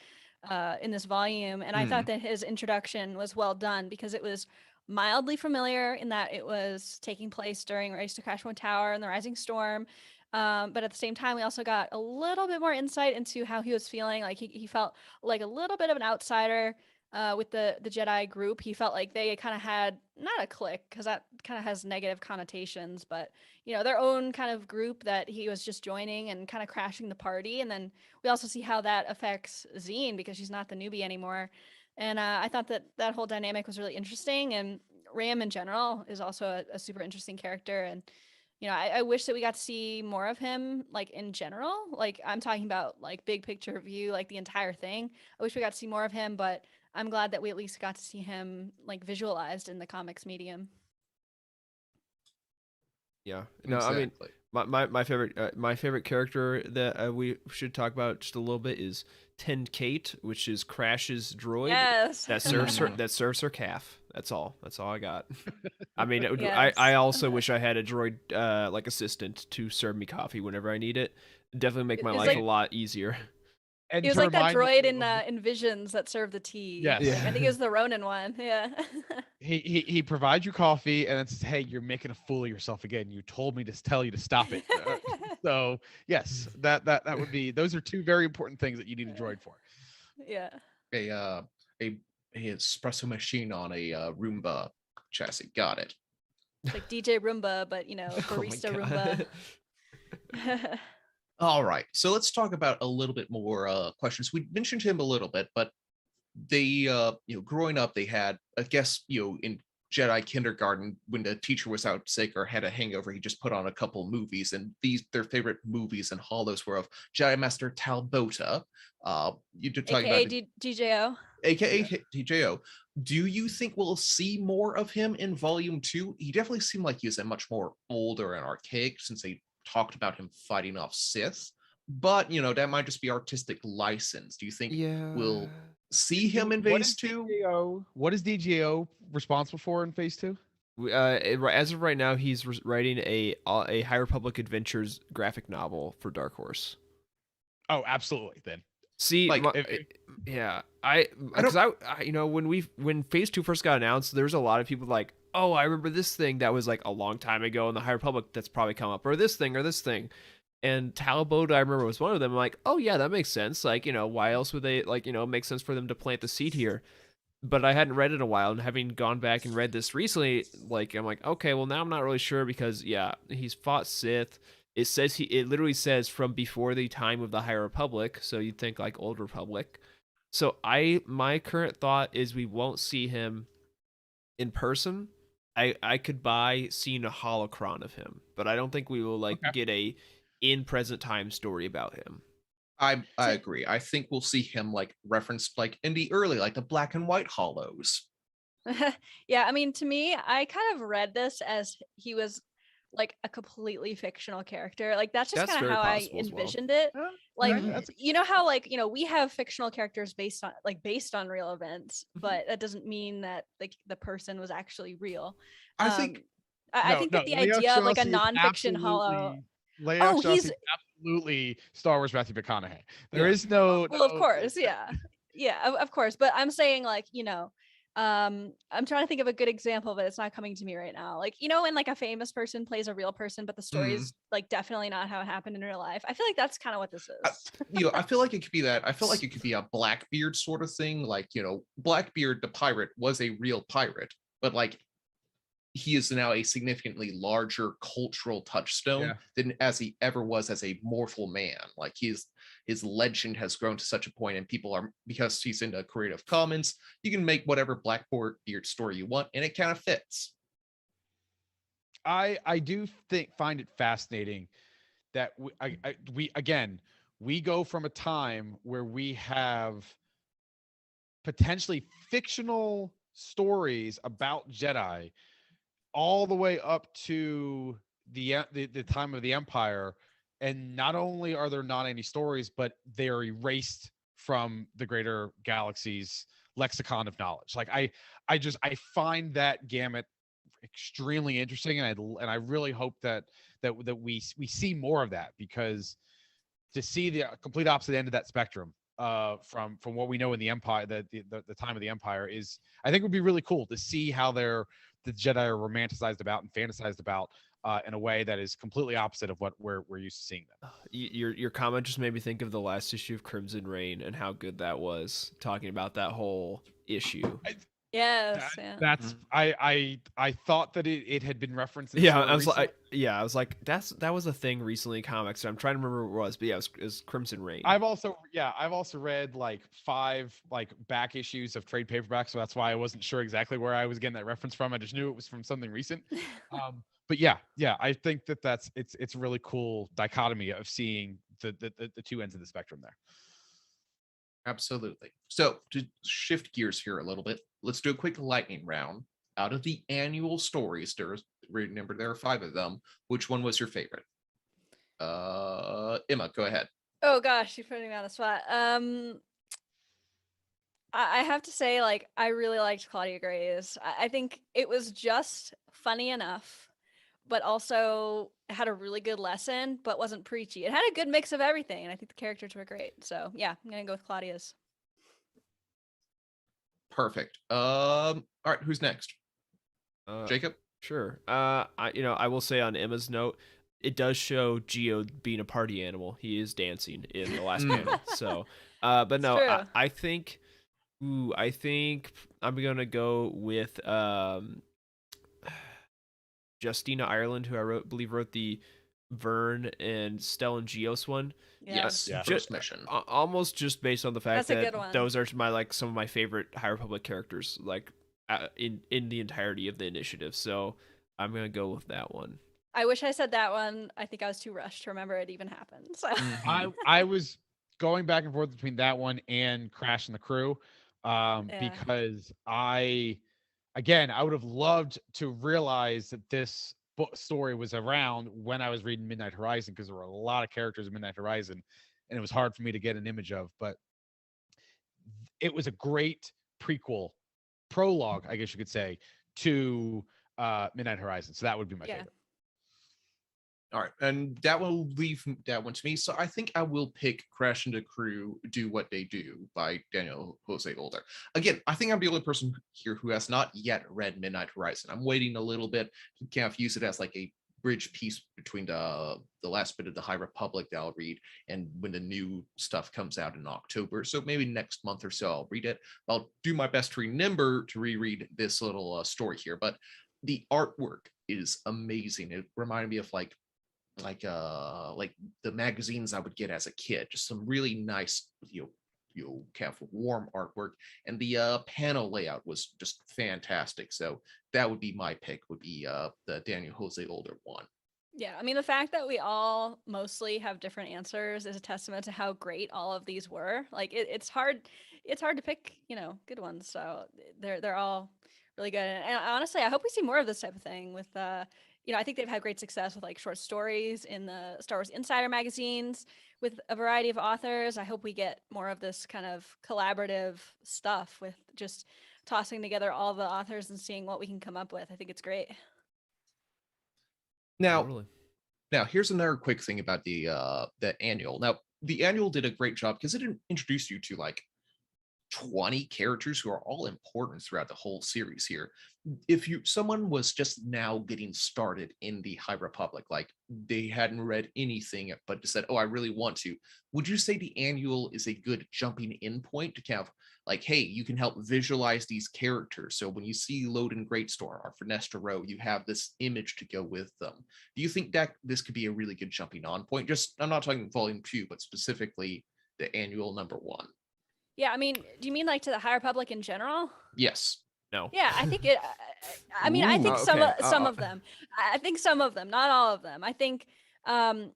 volume, and I thought that his introduction was well done because it was mildly familiar in that it was taking place during Race to Crash One Tower and the Rising Storm. But at the same time, we also got a little bit more insight into how he was feeling. Like he felt like a little bit of an outsider with the Jedi group. He felt like they kind of had not a clique because that kind of has negative connotations, but their own kind of group that he was just joining and kind of crashing the party. And then we also see how that affects Zine because she's not the newbie anymore. And I thought that whole dynamic was really interesting. And Ram in general is also a super interesting character. And I wish that we got to see more of him, like in general. Like I'm talking about like big picture view, like the entire thing. I wish we got to see more of him, but I'm glad that we at least got to see him like visualized in the comics medium. Yeah, no, exactly. I mean, my favorite character that we should talk about just a little bit is Ten Kate, which is Crash's droid. Yes. That serves her calf. That's all I got. I mean, yes. I also wish I had a droid like assistant to serve me coffee whenever I need it. Definitely make my life a lot easier. And He was to like that remind droid you of- in Visions that served the tea. Yes. Like, I think it was the Ronin one. Yeah. he provides you coffee and then says, "Hey, you're making a fool of yourself again. You told me to tell you to stop it." So yes, that would be. Those are two very important things that you need a droid for. Yeah. A espresso machine on a Roomba chassis. Got it. It's like DJ Roomba, but barista Roomba. All right. So let's talk about a little bit more questions. We mentioned him a little bit, but they growing up, they had, I guess, in Jedi kindergarten, when the teacher was out sick or had a hangover, he just put on a couple movies, and their favorite movies and hollows were of Jedi Master Talbota. You did talk AKA about DJO. AKA DJO. Do you think we'll see more of him in Volume 2? He definitely seemed like he was a much more older and archaic, since they talked about him fighting off Sith. But that might just be artistic license. Do you think we'll see him in Phase 2? What is DJO responsible for in Phase 2? As of right now, he's writing a High Republic Adventures graphic novel for Dark Horse. Oh, absolutely. Then see, like, when Phase 2 first got announced, there's a lot of people like, oh, I remember this thing that was like a long time ago in the High Republic that's probably come up, or this thing. And Talbot, I remember, was one of them. I'm like, oh yeah, that makes sense. Like, why else would they, like, make sense for them to plant the seed here? But I hadn't read it in a while, and having gone back and read this recently, like, I'm like, okay, well, now I'm not really sure, because he's fought Sith. It literally says from before the time of the High Republic, so you'd think like Old Republic. So my current thought is we won't see him in person. I could buy seeing a holocron of him, but I don't think we will get a in present time story about him. I agree. I think we'll see him referenced in the early, the black and white hollows. Yeah, I mean, to me, I kind of read this as he was a completely fictional character. That's just kind of how I envisioned it. How we have fictional characters based on real events, but that doesn't mean that the person was actually real. I think that the idea of a non-fiction hollow. He's absolutely Star Wars Matthew McConaughey. There is no. Well, of course, of course. But I'm saying I'm trying to think of a good example, but it's not coming to me right now. When a famous person plays a real person, but the story is definitely not how it happened in real life. I feel like that's kind of what this is. I feel like it could be that. I feel like it could be a Blackbeard sort of thing. Blackbeard the pirate was a real pirate, but he is now a significantly larger cultural touchstone than as he ever was as a mortal man. His legend has grown to such a point, and people are, because he's into Creative Commons, you can make whatever Blackbeard story you want, and it kind of fits. I do find it fascinating that we go from a time where we have potentially fictional stories about Jedi all the way up to the time of the Empire, and not only are there not any stories, but they are erased from the greater galaxy's lexicon of knowledge. I find that gamut extremely interesting, and I really hope that we see more of that, because to see the complete opposite end of that spectrum from what we know in the Empire, the time of the Empire, is, I think, would be really cool to see how the Jedi are romanticized about and fantasized about in a way that is completely opposite of what we're used to seeing them. Your comment just made me think of the last issue of Crimson Reign and how good that was, talking about that whole issue. That's I thought that it had been referenced. I was like that was a thing recently in comics. So I'm trying to remember what it was, but it was Crimson Reign. I've also read 5 back issues of trade paperbacks, so that's why I wasn't sure exactly where I was getting that reference from. I just knew it was from something recent. But I think it's a really cool dichotomy of seeing the two ends of the spectrum there. Absolutely. So to shift gears here a little bit, let's do a quick lightning round. Out of the annual stories, remember there are 5 of them. Which one was your favorite? Emma, go ahead. Oh gosh, you're putting me on the spot. I have to say, I really liked Claudia Gray's. I think it was just funny enough, but also had a really good lesson, but wasn't preachy. It had a good mix of everything, and I think the characters were great. So yeah, I'm gonna go with Claudia's. Perfect. All right, who's next? Jacob? Sure. I will say on Emma's note, it does show Geo being a party animal. He is dancing in the last panel. So, but no, I think I'm gonna go with Justina Ireland, who I believe wrote the Vern and Stell and Geos one. Yes, first mission. Almost just based on the fact that those are some of my favorite High Republic characters, like in the entirety of the initiative. So I'm gonna go with that one. I wish I said that one. I think I was too rushed to remember it even happened. So I was going back and forth between that one and Crash and the Crew, because I would have loved to realize that this story was around when I was reading Midnight Horizon, because there were a lot of characters in Midnight Horizon, and it was hard for me to get an image of. But it was a great prologue, I guess you could say, to Midnight Horizon. So that would be my favorite. All right, and that will leave that one to me. So I think I will pick Crash and the Crew, Do What They Do by Daniel José Older. Again, I think I'm the only person here who has not yet read Midnight Horizon. I'm waiting a little bit to kind of use it as like a bridge piece between the last bit of the High Republic that I'll read and when the new stuff comes out in October. So maybe next month or so I'll read it. I'll do my best to remember to reread this little story here. But the artwork is amazing. It reminded me of like the magazines I would get as a kid. Just some really nice, kind of warm artwork, and the panel layout was just fantastic. So that would be my pick. Would be the Daniel José Older one. Yeah, I mean, the fact that we all mostly have different answers is a testament to how great all of these were. Like it's hard to pick, good ones. So they're all really good. And honestly, I hope we see more of this type of thing with I think they've had great success with like short stories in the Star Wars Insider magazines with a variety of authors. I hope we get more of this kind of collaborative stuff with just tossing together all the authors and seeing what we can come up with. I think it's great. Now here's another quick thing about the annual. Now, the annual did a great job because it introduced you to like 20 characters who are all important throughout the whole series here. If someone was just now getting started in the High Republic, like they hadn't read anything but said, oh, I really want to, would you say the annual is a good jumping in point to kind of like, hey, you can help visualize these characters, so when you see Loden Greatstorm or Finestra Row, you have this image to go with them? Do you think that this could be a really good jumping on point? Just, I'm not talking volume 2, but specifically the annual number 1. Yeah, I mean, do you mean like to the High Republic in general? Yes. No. Yeah, I think it. I mean, I think some of them. I think some of them, not all of them. I think that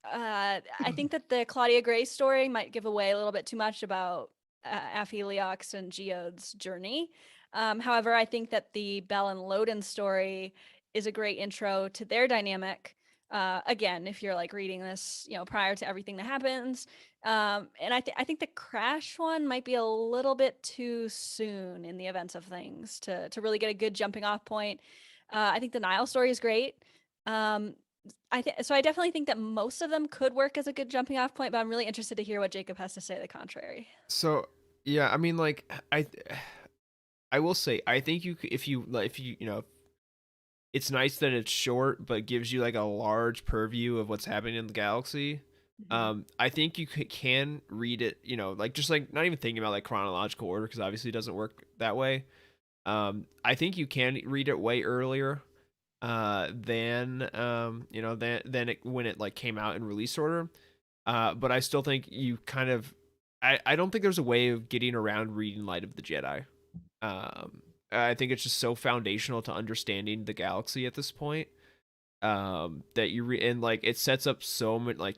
the Claudia Gray story might give away a little bit too much about Aphelios and Geode's journey. However, I think that the Bell and Loden story is a great intro to their dynamic. Again, if you're like reading this, prior to everything that happens. And I think the Crash one might be a little bit too soon in the events of things to really get a good jumping off point. I think the Nile story is great. So I definitely think that most of them could work as a good jumping off point, but I'm really interested to hear what Jacob has to say to the contrary. So, yeah, I mean, like, I will say, I think if you it's nice that it's short, but gives you like a large purview of what's happening in the galaxy. I think you can read it, like just like not even thinking about like chronological order, because obviously it doesn't work that way. I think you can read it way earlier than when it like came out in release order. But I still think you kind of I don't think there's a way of getting around reading Light of the Jedi. I think it's just so foundational to understanding the galaxy at this point, that and like it sets up so much, like,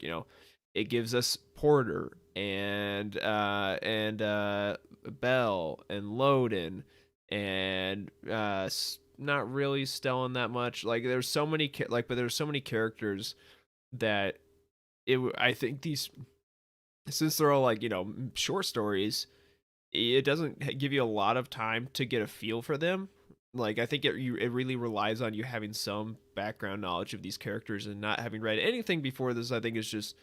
it gives us Porter and Bell and Loden and not really Stellan that much. Like there's so many but there's so many characters that I think these, since they're all like, short stories, it doesn't give you a lot of time to get a feel for them. Like, I think it really relies on you having some background knowledge of these characters, and not having read anything before this, I think is just,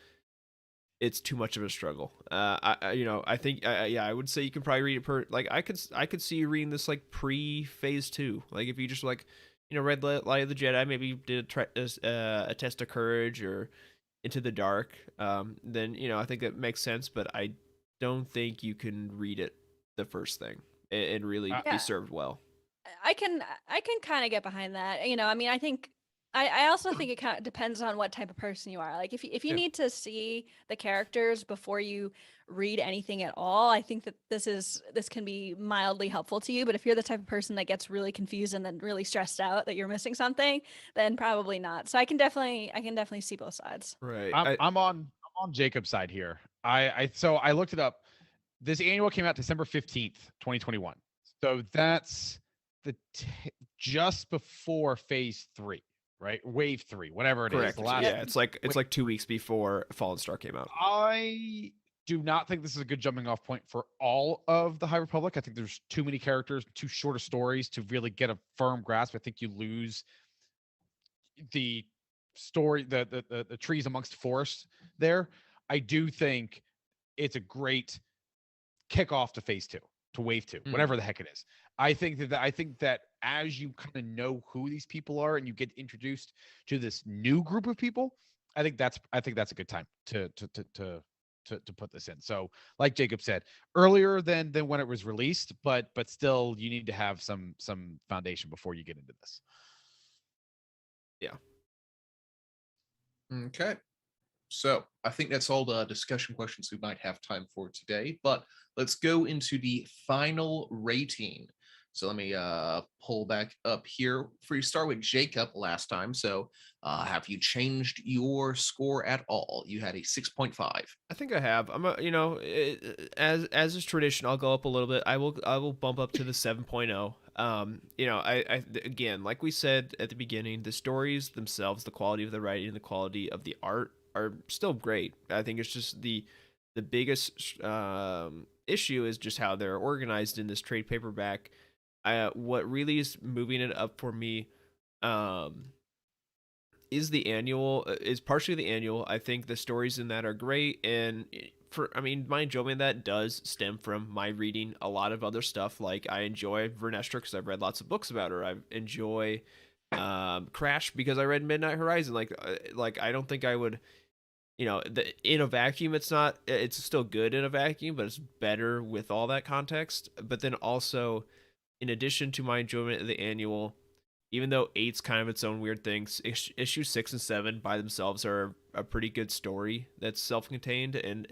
it's too much of a struggle. I think, yeah, I would say you can probably read it like, I could see you reading this like pre-phase 2. Like, if you just like, read Light of the Jedi, maybe did a Test of Courage or Into the Dark, then, I think that makes sense, but I don't think you can read it the first thing and really be served well. I can kind of get behind that. I mean, I think I also think it kind of depends on what type of person you are. Like, if you need to see the characters before you read anything at all, I think that this can be mildly helpful to you. But if you're the type of person that gets really confused and then really stressed out that you're missing something, then probably not. So I can definitely see both sides. Right. I'm on Jacob's side here. So I looked it up. This annual came out December 15th, 2021. So that's just before phase 3, right? Wave 3, whatever it is. Correct. Yeah, it's like 2 weeks before Fallen Star came out. I do not think this is a good jumping off point for all of the High Republic. I think there's too many characters, too short of stories to really get a firm grasp. I think you lose the story, the trees amongst forests there. I do think it's a great kickoff to phase 2, to wave 2, whatever the heck it is. I think that as you kind of know who these people are and you get introduced to this new group of people, I think that's a good time to put this in. So, like Jacob said, earlier than when it was released, but still you need to have some foundation before you get into this. Yeah. Okay. So I think that's all the discussion questions we might have time for today, but let's go into the final rating. So let me pull back up here. For you, start with Jacob last time. So have you changed your score at all? You had a 6.5. I think I have. I'm as is tradition, I'll go up a little bit. I will bump up to the 7.0. I again, like we said at the beginning, the stories themselves, the quality of the writing, the quality of the art are still great. I think it's just the biggest issue is just how they're organized in this trade paperback. What really is moving it up for me is partially the annual. I think the stories in that are great, and my enjoyment of that does stem from my reading a lot of other stuff. Like, I enjoy Vernestra because I've read lots of books about her. I enjoy Crash because I read Midnight Horizon. Like I don't think I would, in a vacuum, it's still good in a vacuum, but it's better with all that context. But then also, in addition to my enjoyment of the annual, even though 8's kind of its own weird things, issues 6 and 7 by themselves are a pretty good story that's self-contained, and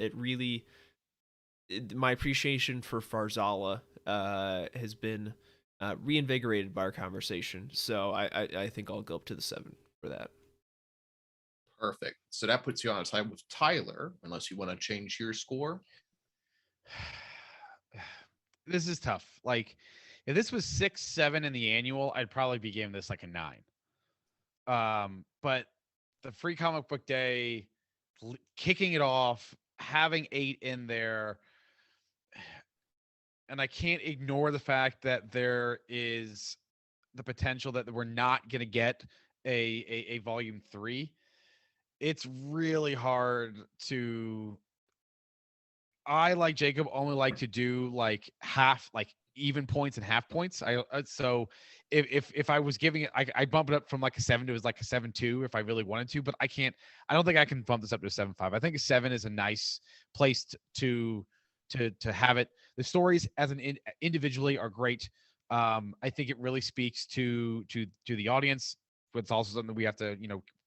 my appreciation for Farzala has been reinvigorated by our conversation. So I think I'll go up to the 7 for that. Perfect. So that puts you on a tie with Tyler, unless you want to change your score. This is tough. Like, if this was 6, 7 in the annual, I'd probably be giving this like a 9. But the Free Comic Book Day, kicking it off, having 8 in there, and I can't ignore the fact that there is the potential that we're not going to get a volume 3. It's really hard to. I, like Jacob, only like to do like even points and half points. So if I was giving it, I bump it up from like a 7 to like a 7.2 if I really wanted to, but I don't think I can bump this up to a 7.5. I think a 7 is a nice place to have it. The stories as individually are great. I think it really speaks to the audience. It's also something we have to,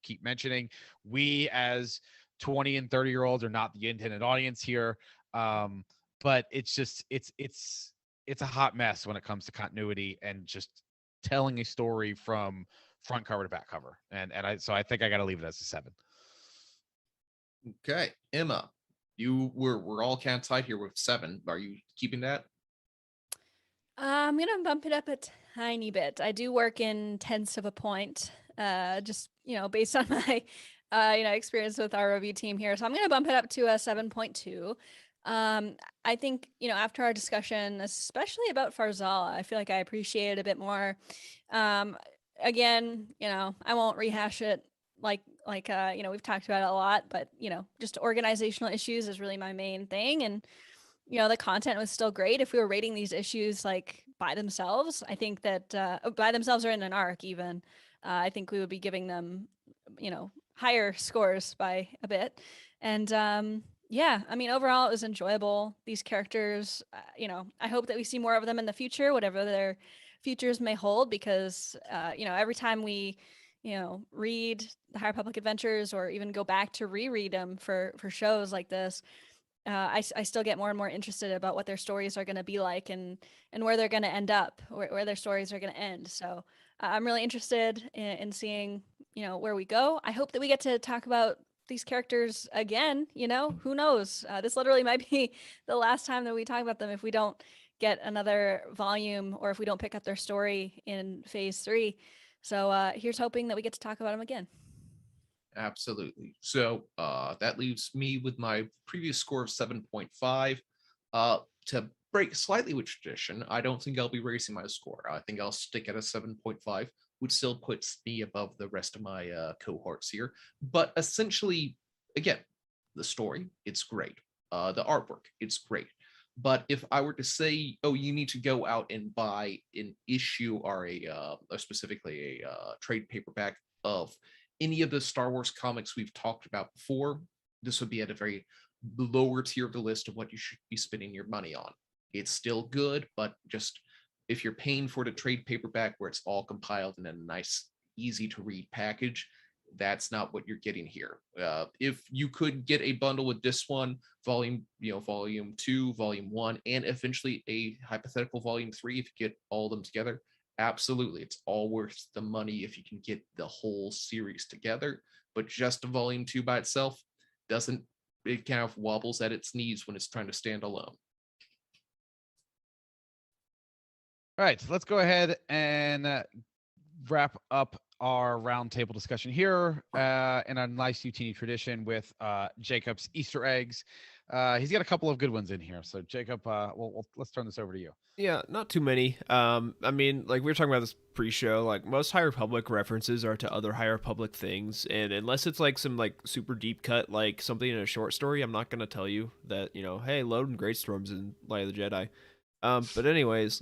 keep mentioning. We as 20 and 30-year-olds are not the intended audience here. But it's just, it's a hot mess when it comes to continuity and just telling a story from front cover to back cover. So I think I got to leave it as a 7. Okay. Emma, we're all kind of tight here with 7. Are you keeping that? I'm going to bump it up a tiny bit. I do work in tenths of a point, just, based on my, experience with our review team here. So I'm going to bump it up to a 7.2. I think, after our discussion, especially about Farzala, I feel like I appreciate it a bit more. Again, I won't rehash it like we've talked about it a lot, but just organizational issues is really my main thing. And the content was still great. If we were rating these issues like by themselves, I think that by themselves or in an arc even, I think we would be giving them, higher scores by a bit. And yeah, I mean, overall, it was enjoyable. These characters, I hope that we see more of them in the future, whatever their futures may hold, because, every time we, read the High Republic Adventures or even go back to reread them for shows like this, I still get more and more interested about what their stories are going to be like and where they're going to end up, where their stories are going to end. So I'm really interested in seeing, where we go. I hope that we get to talk about these characters again. Who knows? This literally might be the last time that we talk about them if we don't get another volume or if we don't pick up their story in phase 3. So here's hoping that we get to talk about them again. Absolutely. So that leaves me with my previous score of 7.5. To break slightly with tradition, I don't think I'll be raising my score. I think I'll stick at a 7.5, which still puts me above the rest of my cohorts here. But essentially, again, the story, it's great. The artwork, it's great. But if I were to say, oh, you need to go out and buy an issue or specifically a trade paperback of any of the Star Wars comics we've talked about before, this would be at a very lower tier of the list of what you should be spending your money on. It's still good, but just if you're paying for the trade paperback where it's all compiled in a nice, easy to read package, that's not what you're getting here. If you could get a bundle with this one, volume 2, volume 1, and eventually a hypothetical volume 3, if you get all of them together, absolutely, it's all worth the money if you can get the whole series together. But just a volume 2 by itself it kind of wobbles at its knees when it's trying to stand alone. All right, so let's go ahead and wrap up our roundtable discussion here in a nice Utini tradition with Jacob's Easter eggs. He's got a couple of good ones in here. So Jacob, let's turn this over to you. Yeah, not too many. I mean, like we were talking about this pre-show, like most High Republic references are to other High Republic things, and unless it's like some like super deep cut, like something in a short story, I'm not gonna tell you that, hey, Loden Greatstorm's in Light of the Jedi. But anyways,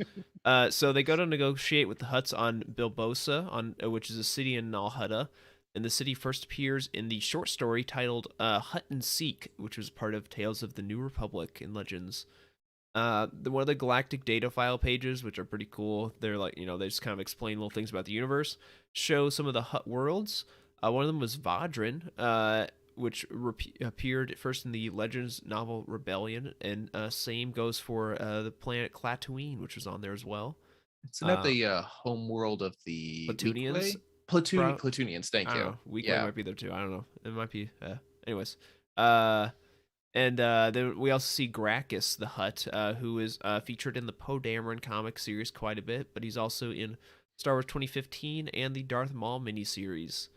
so they go to negotiate with the Hutts on Bilbosa, which is a city in Nal Hutta, and the city first appears in the short story titled Hutt and Seek, which was part of Tales of the New Republic in Legends. One of the galactic data file pages, which are pretty cool, they're like, they just kind of explain little things about the universe, show some of the Hutt worlds. One of them was Vadran, which appeared first in the Legends novel Rebellion, and same goes for the planet Klatooine, which was on there as well. Isn't that the home world of the Platoonians? Platoonians, thank you. Weequay might be there too. I don't know. It might be. Anyways. And then we also see Gracchus the Hutt, who is featured in the Poe Dameron comic series quite a bit, but he's also in Star Wars 2015 and the Darth Maul miniseries.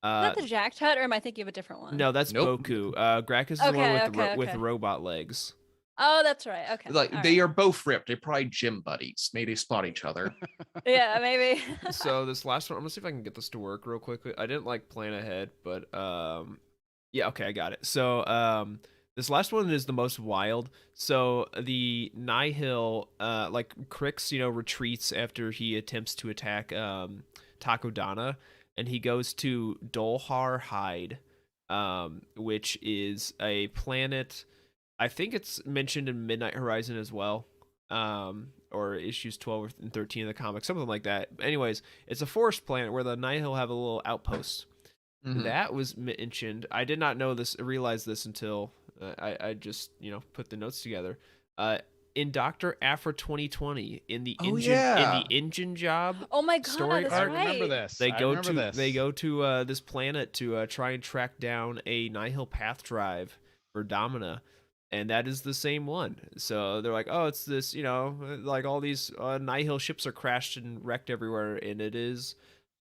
Is that the Jacked Hutt, or am I thinking of a different one? No, that's Boku. Gracchus is the one with robot legs. Oh, that's right. Okay. They are both ripped. They're probably gym buddies. Maybe they spot each other. Yeah, maybe. So this last one, I'm gonna see if I can get this to work real quickly. I didn't plan ahead, but yeah, okay, I got it. So this last one is the most wild. So the Nihil, Crix, retreats after he attempts to attack Takodana, and he goes to Dolhar Hyde, which is a planet. I think it's mentioned in Midnight Horizon as well, or issues 12 and 13 of the comic, something like that. Anyways, it's a forest planet where the Nihil have a little outpost. Mm-hmm. That was mentioned. I did not realize this until I just put the notes together. In Dr. Aphra 2020, in the engine job. Oh my god, story that's arc, right. I remember this. They go to this planet to try and track down a Nihil path drive for Domina, and that is the same one. So they're like, oh, it's this, like all these Nihil ships are crashed and wrecked everywhere, and it is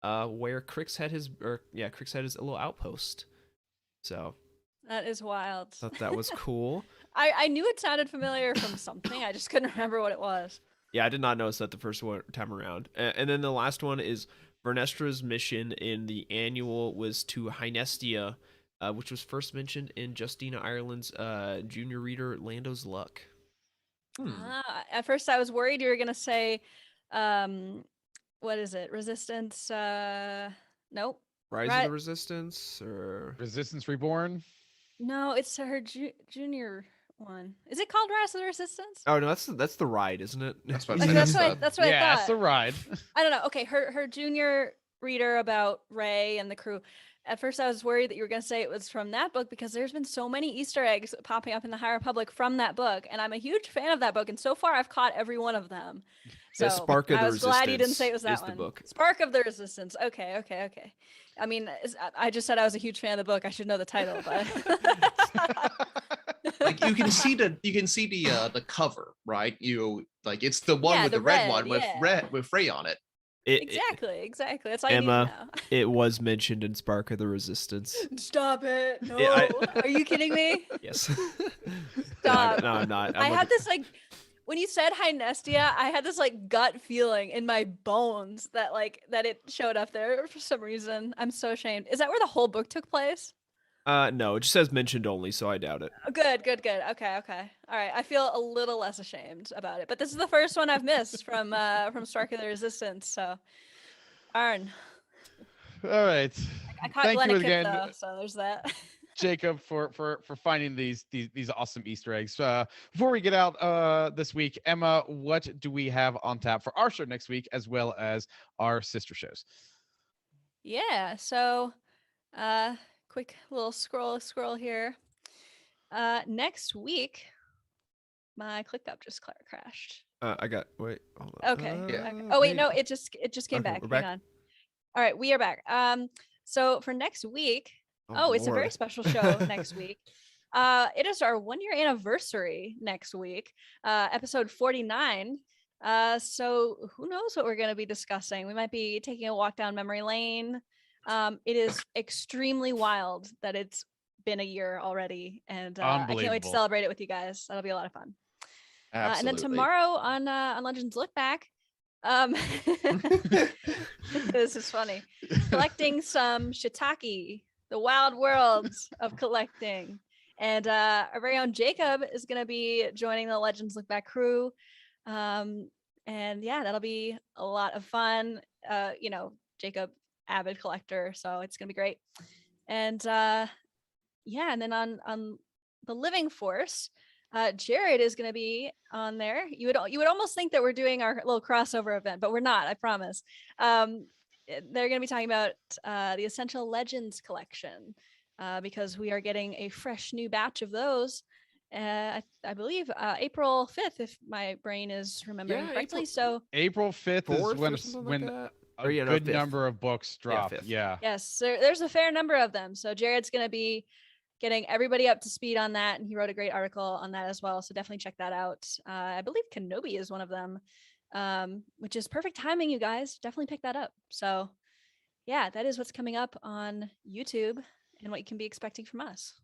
where Crix had his little outpost. So that is wild. Thought that was cool. I knew it sounded familiar from something. I just couldn't remember what it was. Yeah, I did not notice that the first time around. And then the last one is Vernestra's mission in the annual was to Hynestia, which was first mentioned in Justina Ireland's junior reader Lando's Luck. At first, I was worried you were gonna say, what is it? Resistance? Nope. Rise of the Resistance or Resistance Reborn? No, it's her junior one. Is it called Rise of the Resistance? Oh no, that's the ride, isn't it? That's what Okay, that's what I Yeah, thought. it's the ride. I don't know. Okay, her junior reader about Rey and the crew. At first, I was worried that you were going to say it was from that book because there's been so many Easter eggs popping up in the High Republic from that book, and I'm a huge fan of that book. And so far, I've caught every one of them. So Yeah, Spark of the I was glad you didn't Resistance say it was that is the one. book. Spark of the Resistance. Okay. I mean, I just said I was a huge fan of the book. I should know the title, but Like you can see the cover, right? It's the one with the the red red, one with Frey on it. exactly. That's all Emma, you need to know. it was mentioned in Spark of the Resistance. Stop it! No, are you kidding me? Yes. Stop. No, I'm not. I had this when you said Hynestia, I had this gut feeling in my bones that it showed up there for some reason. I'm so ashamed. Is that where the whole book took place? No, it just says mentioned only, so I doubt it. Oh, good. Okay. All right. I feel a little less ashamed about it, but this is the first one I've missed from Spark of the Resistance. So, Arn. All right. I caught Thank you Glenn again, though, so there's that. Jacob, for finding these awesome Easter eggs. Before we get out this week, Emma, what do we have on tap for our show next week, as well as our sister shows? Yeah. So, quick little scroll here. Next week, my ClickUp just crashed. Wait, hold on. Okay. Oh wait, no, it just came Okay, back. we're Hang back. on. All right, we are back. So for next week, it's a very Lord. special show next week. It is our 1-year anniversary next week, episode 49. So who knows what we're going to be discussing? We might be taking a walk down memory lane. It is extremely wild that it's been a year already, and I can't wait to Unbelievable. celebrate it with you guys. That'll be a lot of fun. Absolutely. And then tomorrow on Legends Look Back, this is funny. Collecting some shiitake, the wild worlds of collecting. And our very own Jacob is going to be joining the Legends Look Back crew. And yeah, that'll be a lot of fun. Jacob, avid collector, so it's going to be great. And and then on the Living Force, Jared is going to be on there. You would almost think that we're doing our little crossover event, but we're not, I promise. They're going to be talking about the Essential Legends collection because we are getting a fresh new batch of those. I believe April 5th, if my brain is remembering correctly. April 5th is when that. a good number of books drop. Yeah. Yes, there's a fair number of them. So Jared's going to be getting everybody up to speed on that, and he wrote a great article on that as well, so definitely check that out. I believe Kenobi is one of them, which is perfect timing, you guys. Definitely pick that up. So yeah, that is what's coming up on YouTube and what you can be expecting from us.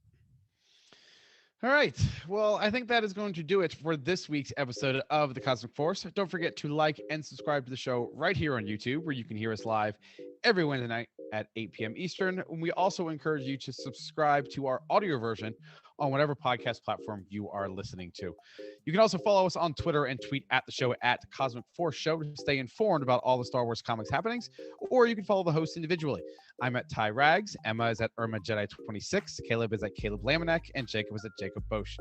All right. Well, I think that is going to do it for this week's episode of The Cosmic Force. Don't forget to like and subscribe to the show right here on YouTube, where you can hear us live every Wednesday night at 8 p.m. Eastern. And we also encourage you to subscribe to our audio version on whatever podcast platform you are listening to. You can also follow us on Twitter and tweet at the show at Cosmic Force Show to stay informed about all the Star Wars comics happenings, or you can follow the hosts individually. I'm at Ty Rags, Emma is at Irma Jedi 26, Caleb is at Caleb Lamanek, and Jacob is at Jacob Bosch.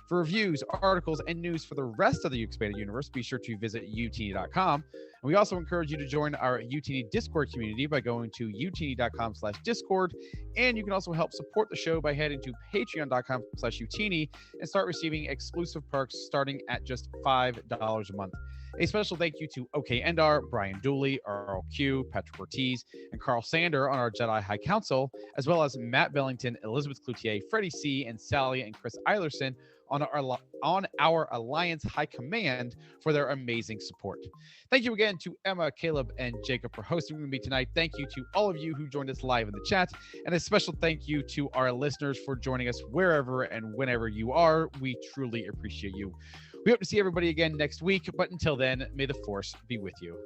For reviews, articles, and news for the rest of the expanded universe, be sure to visit utini.com. And we also encourage you to join our UTini Discord community by going to utini.com/Discord. And you can also help support the show by heading to patreon.com/utini and start receiving exclusive perks starting at just $5 a month. A special thank you to OK Endar, Brian Dooley, Earl Q, Patrick Ortiz, and Carl Sander on our Jedi High Council, as well as Matt Bellington, Elizabeth Cloutier, Freddie C., and Sally and Chris Eilerson on our Alliance High Command for their amazing support. Thank you again to Emma, Caleb, and Jacob for hosting with me tonight. Thank you to all of you who joined us live in the chat, and a special thank you to our listeners for joining us wherever and whenever you are. We truly appreciate you. We hope to see everybody again next week, but until then, may the Force be with you.